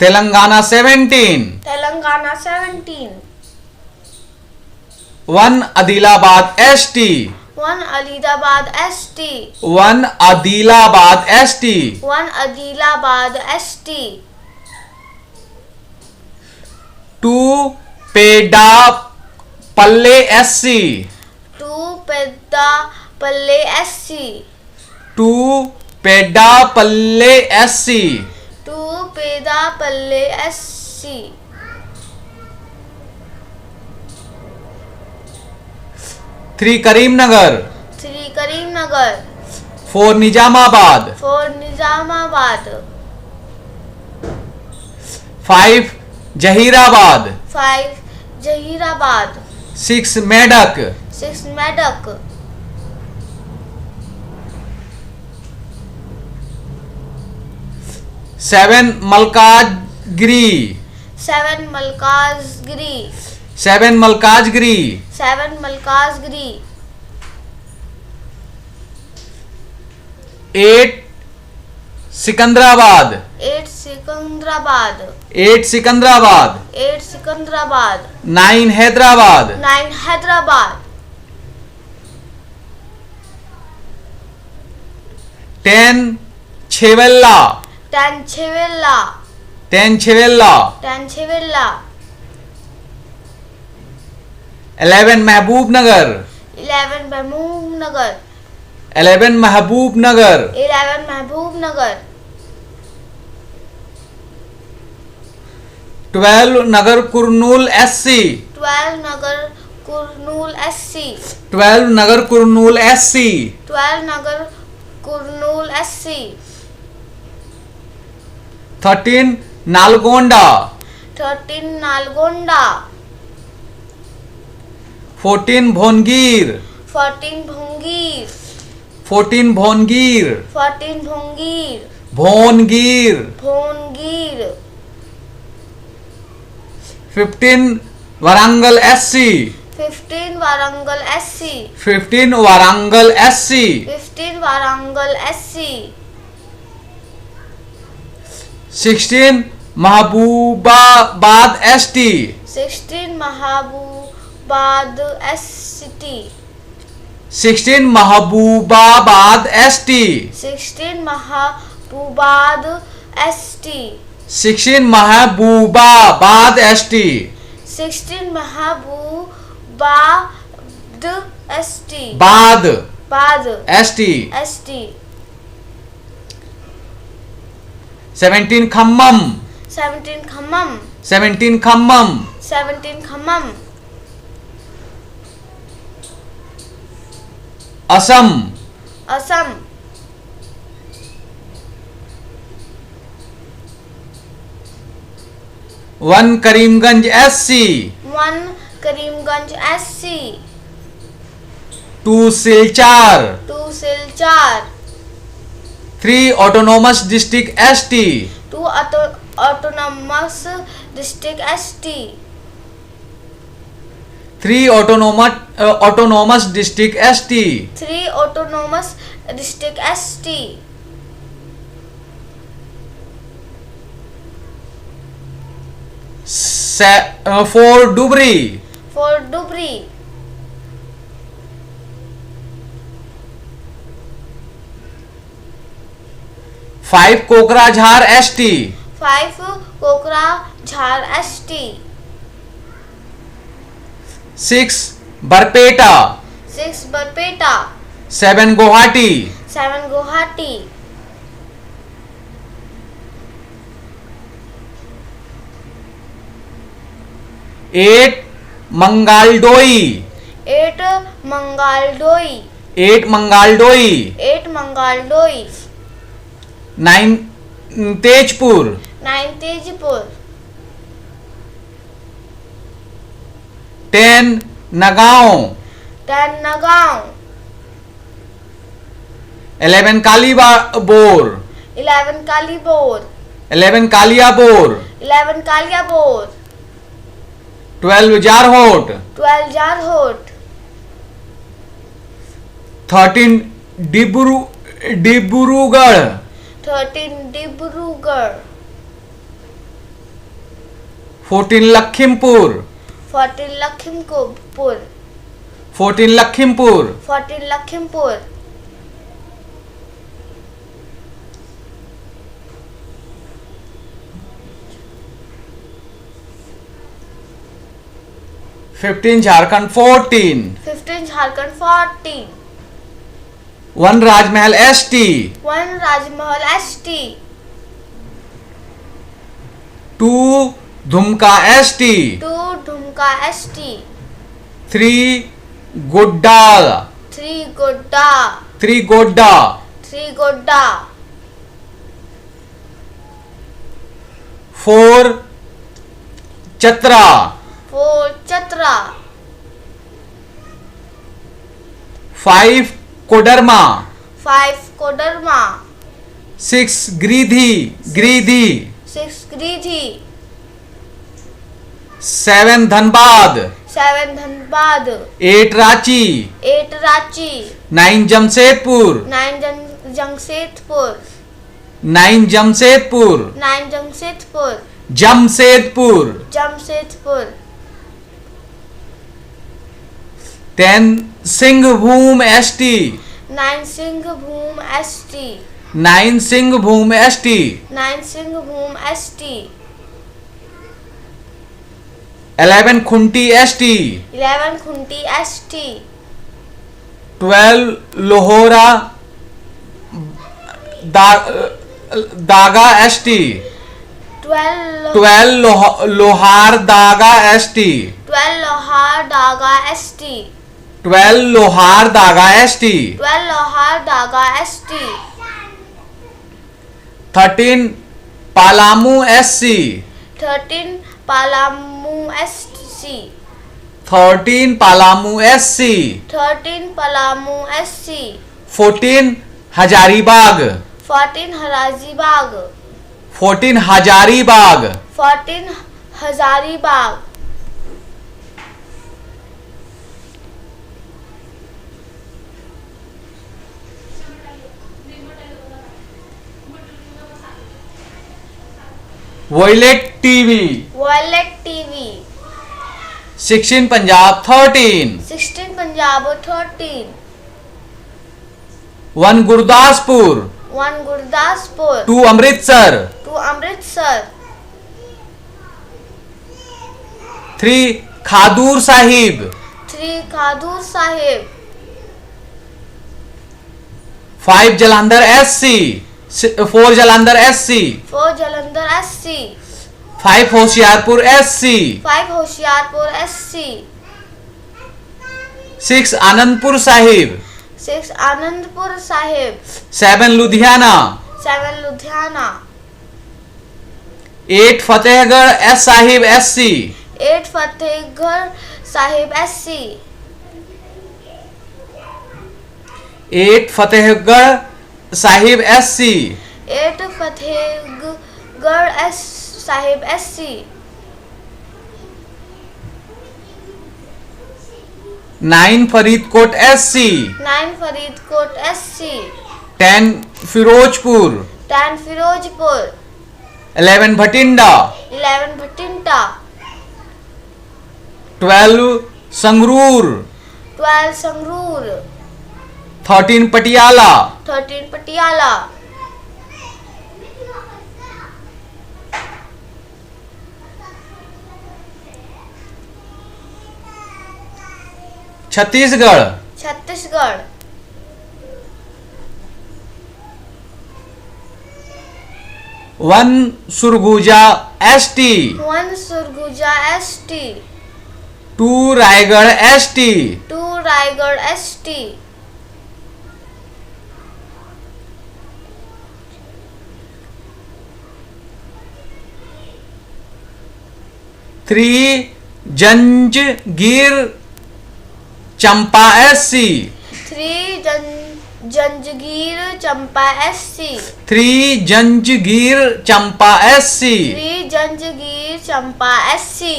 Telangana 17, Telangana 17, 1 Adilabad ST, 1 Alidabad ST, 1 Adilabad ST, 1 Adilabad ST, 2 Pedapalle SC, 2 Pedapalle SC, 2 Pedapalle SC, 2 Pedapalle SC, 3 Karimnagar, 3 Karimnagar, 4 Nizamabad, 4 Nizamabad, 5 Jahirabad, 5 Jahirabad, 6 Medak, 6 Medak, 7 Malkajgiri, 7 Malkajgiri, 7 Malkajgiri, 7 Malkajgiri, 8 Sikandrabad, 8 Sikandrabad, 8 Sikandrabad, 8 Sikandrabad, 9 Hyderabad, 9 Hyderabad, 10 Chevella, Tanchevilla, 10 Chevella. Tanchevilla, 11 Mahbub Nagar, 11 Mahbub Nagar, 11 Mahbub Nagar. 11 Mahbub Nagar, 12 Nagar Kurnool SC, 12 Nagar Kurnool SC, 12 Nagar Kurnool SC. 12 Nagar Kurnool SC, 13 Nalgonda, 13 Nalgonda, 14 Bhongir, 14 Bhongir, 14 Bhongir, 14 Bhongir, Bhongir. Bhongir, 15 Warangal SC, 15 Warangal SC, 15 Warangal SC. 15 Warangal SC, 16 Mahbubabad ST, 16 Mahabubad ST, 16 Mahbubabad ST, 16 Mahabubad ST, 16 Mahbubabad ST, 16 Mahabubad ST, Bad Bad ST, ST, 17 Khammam, 17 Khammam, 17 Khammam, 17 Khammam, Assam, Assam, 1 Karimganj SC, 1 Karimganj SC, 2 Silchar, 2 Silchar, 3 Autonomous District ST, 2 Autonomous District ST, 3 Autonomous District ST, 3 Autonomous District ST, 4 Dubri, 4 Dubri, 5 Kokrajhar ST, 5 Kokrajhar ST, 6 Barpeta, 6 Barpeta, 7 Guwahati, 7 Guwahati, 8 Mangaldoi, 8 Mangaldoi, 8 Mangaldoi, 8 Mangaldoi, 9 Tejpur, 9 Tejpur, 10 Nagaon, 10 Nagaon, 11 Kalibor, 11 Kalibor, 11 Kaliabor, 11 Kaliabor, 12 Jarhot, 12 Jarhot, 13 Dibrugarh, 13 Dibrugarh, 14 Lakhimpur, 14 Lakhimpur, 14 Lakhimpur, 14 Lakhimpur, 15 Jharkhand 14, 15 Jharkhand 14, 1 Rajmahal ST, 1 Rajmahal ST, 2 Dhumka ST, 2 Dhumka ST, 3 Godda, 3 Godda, 3 Godda, 3 Godda, 4 Chatra, 4 Chatra, 5 Kodarma, 5 Kodarma, 6 Gridhi, 6 Gridhi, 7 Dhanbad, 7 Dhanbad, 8 Ranchi, 8 Ranchi, 9 Jamshedpur, 9 Jamshedpur, 9 Jamshedpur, 9 Jamshedpur, Jamshedpur, Jamshedpur, 10 Singhbhum ST, 9 Singhbhum ST, 9 Singh Bhoom ST, 9 Singh Bhoom ST, 11 Khunti ST, 11 Khunti ST, 12 लोहोरा दागा ST, 12 Lohardaga ST, 12 Lohardaga ST, 12 Lohardaga ST, 12 Lohardaga ST, 13 Palamu SC, 13 Palamu SC, 13 Palamu SC, 13 Palamu SC, 14 Hazaribagh, 14 हराजीबाग, 14 Hazaribagh, 14 Hazaribagh, violet TV, violet TV, 16 Punjab 13, 16 Punjab 13, 1 Gurdaspur, 1 Gurdaspur, 2 Amritsar, 2 Amritsar, 3 Khadoor Sahib, 3 Khadoor Sahib, 5 Jalandhar SC, 4 Jalandhar SC, 4 Jalandhar SC, 5 Hoshiarpur SC, 5 Hoshiarpur SC, 6 Anandpur Sahib, 6 Anandpur Sahib, 7 Ludhiana, 7 Ludhiana, 8 Fatehgarh S Sahib SC, 8 Fatehgarh Sahib SC, 8 Fatehgarh Sahib SC, 8 Fatehgarh Sahib SC, 9 Faridkot SC, 9 Faridkot SC, 10 Firozpur, 10 Firozpur, 11 Bathinda, 11 Bathinda, 12 Sangrur, 12 Sangrur, 13 Patiala, 13 Patiala, Chhattisgarh, Chhattisgarh, 1 Surguja ST, 1 Surguja ST, 2 Raigarh ST, 2 Raigarh ST, 3 Janjgir Champa SC, 3 Janjgir Champa SC, 3 Janjgir Champa SC, 3 Janjgir Champa SC,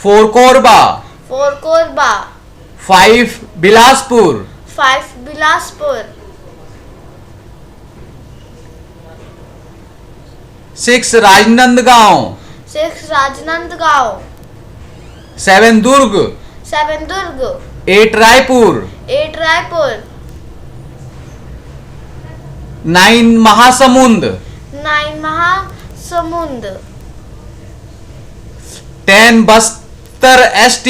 4 Korba, 4 Korba, 5 Bilaspur, 5 Bilaspur, 6 Rajnandgaon, 6 Rajnandgaon, 7 Durg, 7 Durg, 8 Raipur, 8 Raipur, 9 Mahasamund, 9 Mahasamund, 10 Bastar ST,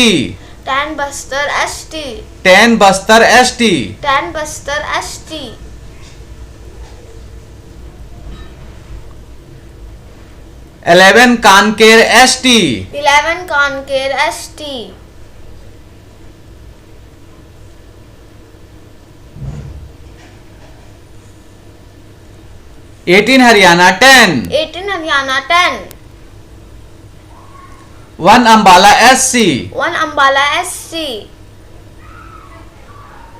10 Bastar ST, 10 Bastar ST, 10 Bastar ST, 11 Kanker ST, 11 Kanker ST, 18 Haryana 10, 18 Haryana 10, 1 Ambala SC, 1 Ambala SC,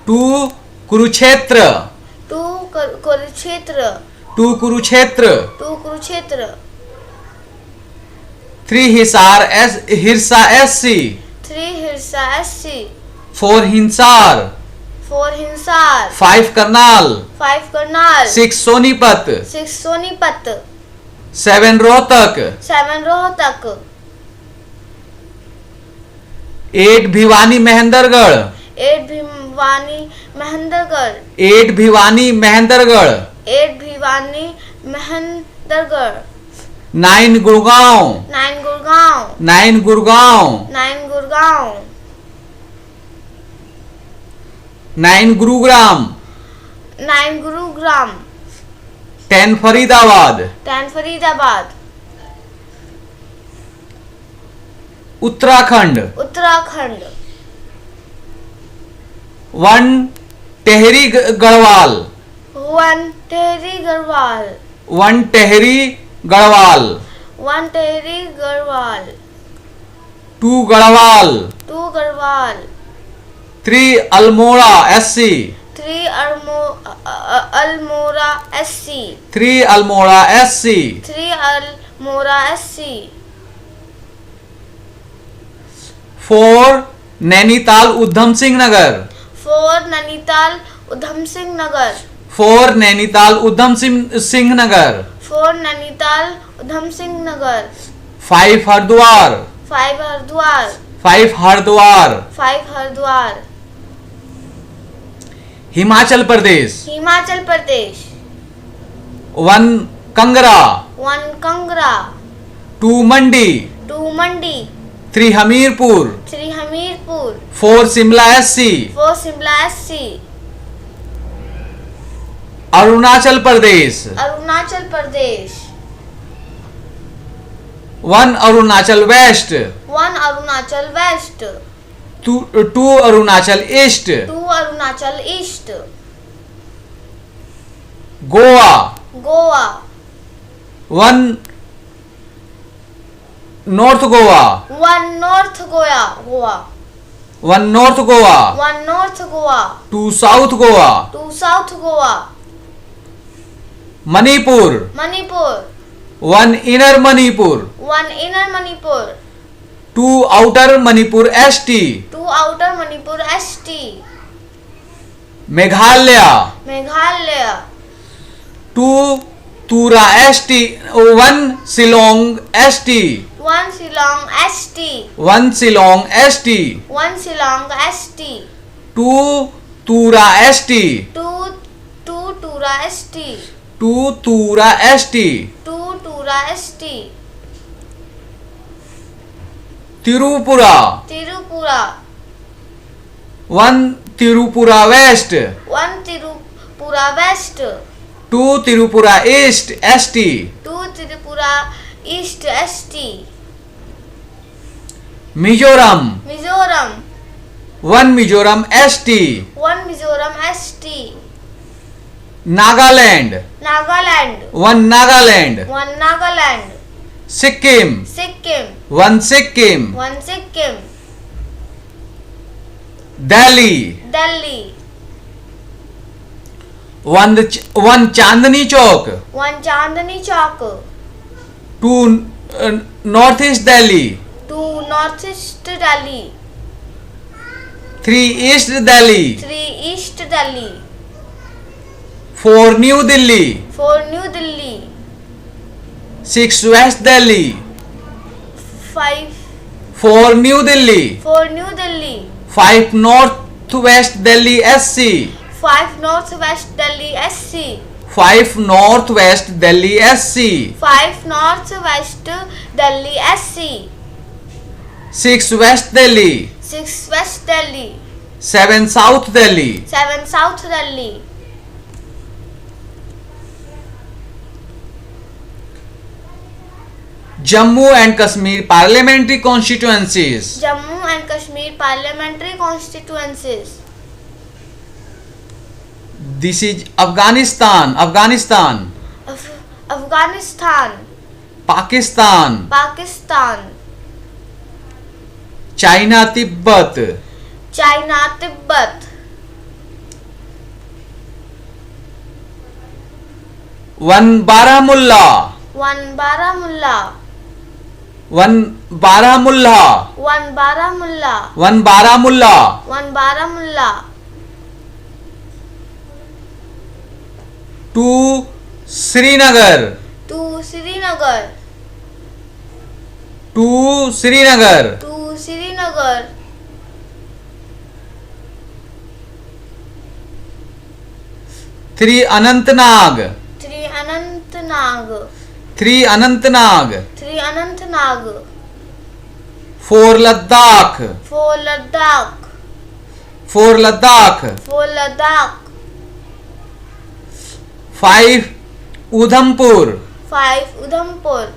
2 Kurukshetra, 2 Kurukshetra, 2 Kurukshetra, 2 Kurukshetra, 3 हिरसा SC, 3 हिरसा SC, 4 हिंसार, 4 हिंसार, 5 Karnal, 5 Karnal, 6 Sonipat, 6 Sonipat, 7 Rohtak, 7 Rohtak, 8 Bhiwani Mahendragarh, 8 Bhiwani Mahendragarh 8 Bhiwani Mahendragarh 8 Bhiwani Mahendragarh 9 Gurgaon 9 Gurgaon 9 Gurgaon 9 Gurgaon 9 Gurugram 9 Gurugram 10 Faridabad 10 Faridabad Uttarakhand Uttarakhand 1 Tehri Garhwal 1 Tehri Garhwal 1 Tehri Garhwal 1 Tehri Garhwal 2 Garhwal 2 Garhwal 3 Almora SC 3 Almora SC 3 Almora SC 3 Almora SC 4 Nainital Udham Singh Nagar 4 Nainital Udham Singh Nagar 4 Nainital Udham Singh Nagar 4 Nainital Udham Singh Nagar 5 Haridwar 5 Haridwar 5 Haridwar 5 Haridwar Himachal Pradesh Himachal Pradesh 1 Kangra 1 Kangra 2 Mandi 2 Mandi 3 Hamirpur 3 Hamirpur 4 Shimla SC 4 Shimla SC Arunachal Pradesh Arunachal Pradesh 1 Arunachal west 1 Arunachal west 2 Arunachal east 2 Arunachal east Goa Goa 1 north Goa 1 north Goa Goa 1 north Goa 1 north Goa 2 south Goa 2 south Goa Manipur Manipur 1 inner Manipur 1 inner Manipur 2 outer Manipur ST 2 outer Manipur ST Meghalaya Meghalaya 2 Tura ST 1 Shillong ST 1 Shillong ST 1 Shillong ST 1 Shillong ST 2 Tura ST 2 Tura ST 2 Tura ST 2 Tura ST Tripura Tripura 1 Tripura west 1 Tripura west 2 Tripura east ST 2 Tripura east ST Mizoram Mizoram 1 Mizoram ST 1 Mizoram ST Nagaland Nagaland 1 Nagaland 1 Nagaland Sikkim Sikkim 1 Sikkim 1 Sikkim Delhi Delhi 1 Chandni Chowk 1 Chandni Chowk 2 north east Delhi 2 north east Delhi 3 east Delhi 3 east Delhi 4 New Delhi 4 New Delhi 6 west Delhi 5 4 New Delhi 4 New Delhi 5 north west Delhi SC 5 north west Delhi SC 5 north west Delhi SC 5 north west Delhi SC 6 west Delhi 6 west Delhi 7 south Delhi 7 south Delhi Jammu and Kashmir parliamentary constituencies Jammu and Kashmir parliamentary constituencies this is Afghanistan Afghanistan Afghanistan Pakistan Pakistan China Tibet China Tibet 1 Baramulla 1 Baramulla 1 Baramulla 1 Baramulla 1 Baramulla 1 Baramulla 2 Srinagar 2 Srinagar 2 Srinagar 2 Srinagar 3 Anantnag. 3 Anantnag. 3 Anantnag. 3 Anantnag. 4 Ladakh. 4 Ladakh. 4 Ladakh. 4 Ladakh. 5 Udhampur. 5 Udhampur.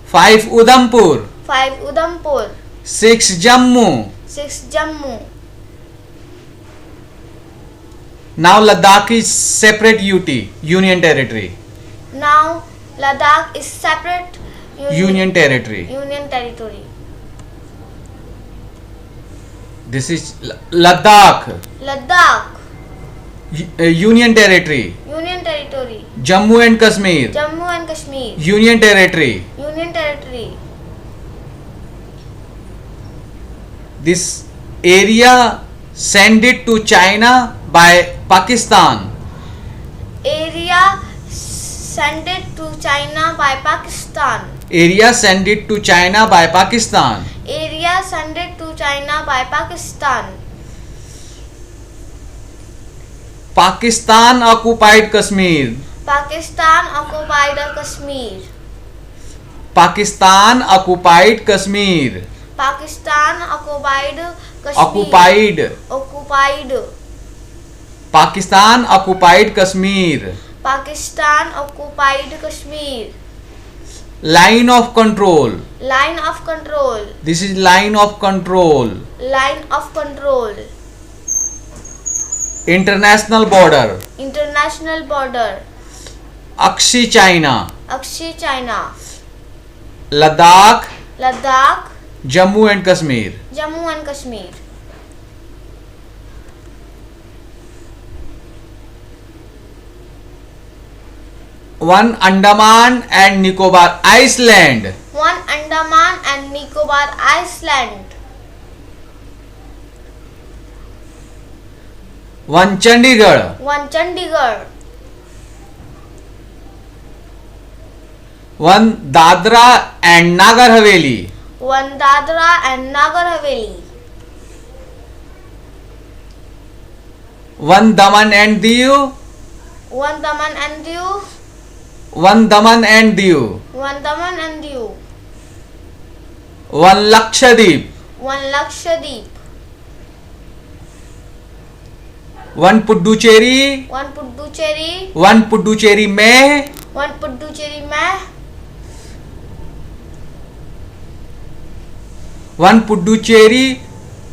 5 Udhampur. 5 Udhampur. 6 Jammu. 6 Jammu. Now Ladakh is separate UT, Union Territory. Now Ladakh is separate Union Territory. Union territory. This is Ladakh, Ladakh. Union Territory. Union territory. Jammu and Kashmir, Jammu and Kashmir. Union Territory. Union territory. This area sent it to China by Pakistan. Area sent it to China by Pakistan. Area sent it to China by Pakistan. Area sent it to China by Pakistan. Pakistan occupied Kashmir. Pakistan occupied Kashmir. Pakistan occupied Kashmir. Pakistan occupied Kashmir. Occupied. Occupied. Pakistan occupied Kashmir. Pakistan occupied Kashmir. Line of control. Line of control. This is line of control. Line of control. International border. International border. Akshi China. Akshi China. Ladakh, Ladakh. Jammu and Kashmir. Jammu and Kashmir. One Andaman and Nicobar Island. One Andaman and Nicobar Island. One Chandigarh. One Chandigarh. One Dadra and Nagar Haveli. One Dadra and Nagar Haveli. One Daman and Diu. One Daman and Diu. One Daman and Diu. One Daman and Diu. One Lakshadweep. One Lakshadweep. One Puducherry. One Puducherry. One Puducherry Meh. One Puducherry Meh. One Puducherry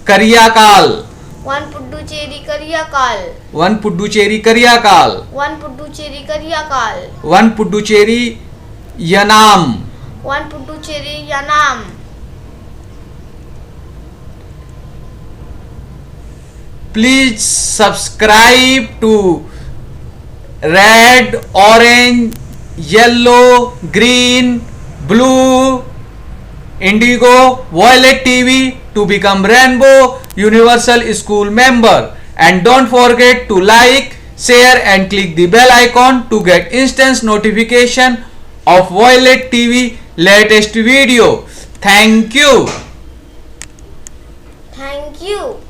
Karyakal. One Puducherry Karyakal. One Puducherry Karyakal. One Puducherry Karyakal. One Puducherry Yanam. One Puducherry Yanam. Please subscribe to red, orange, yellow, green, blue, indigo, violet TV to become Rainbow Universal School member, and don't forget to like, share and click the bell icon to get instant notification of Violet TV latest video. Thank you. Thank you.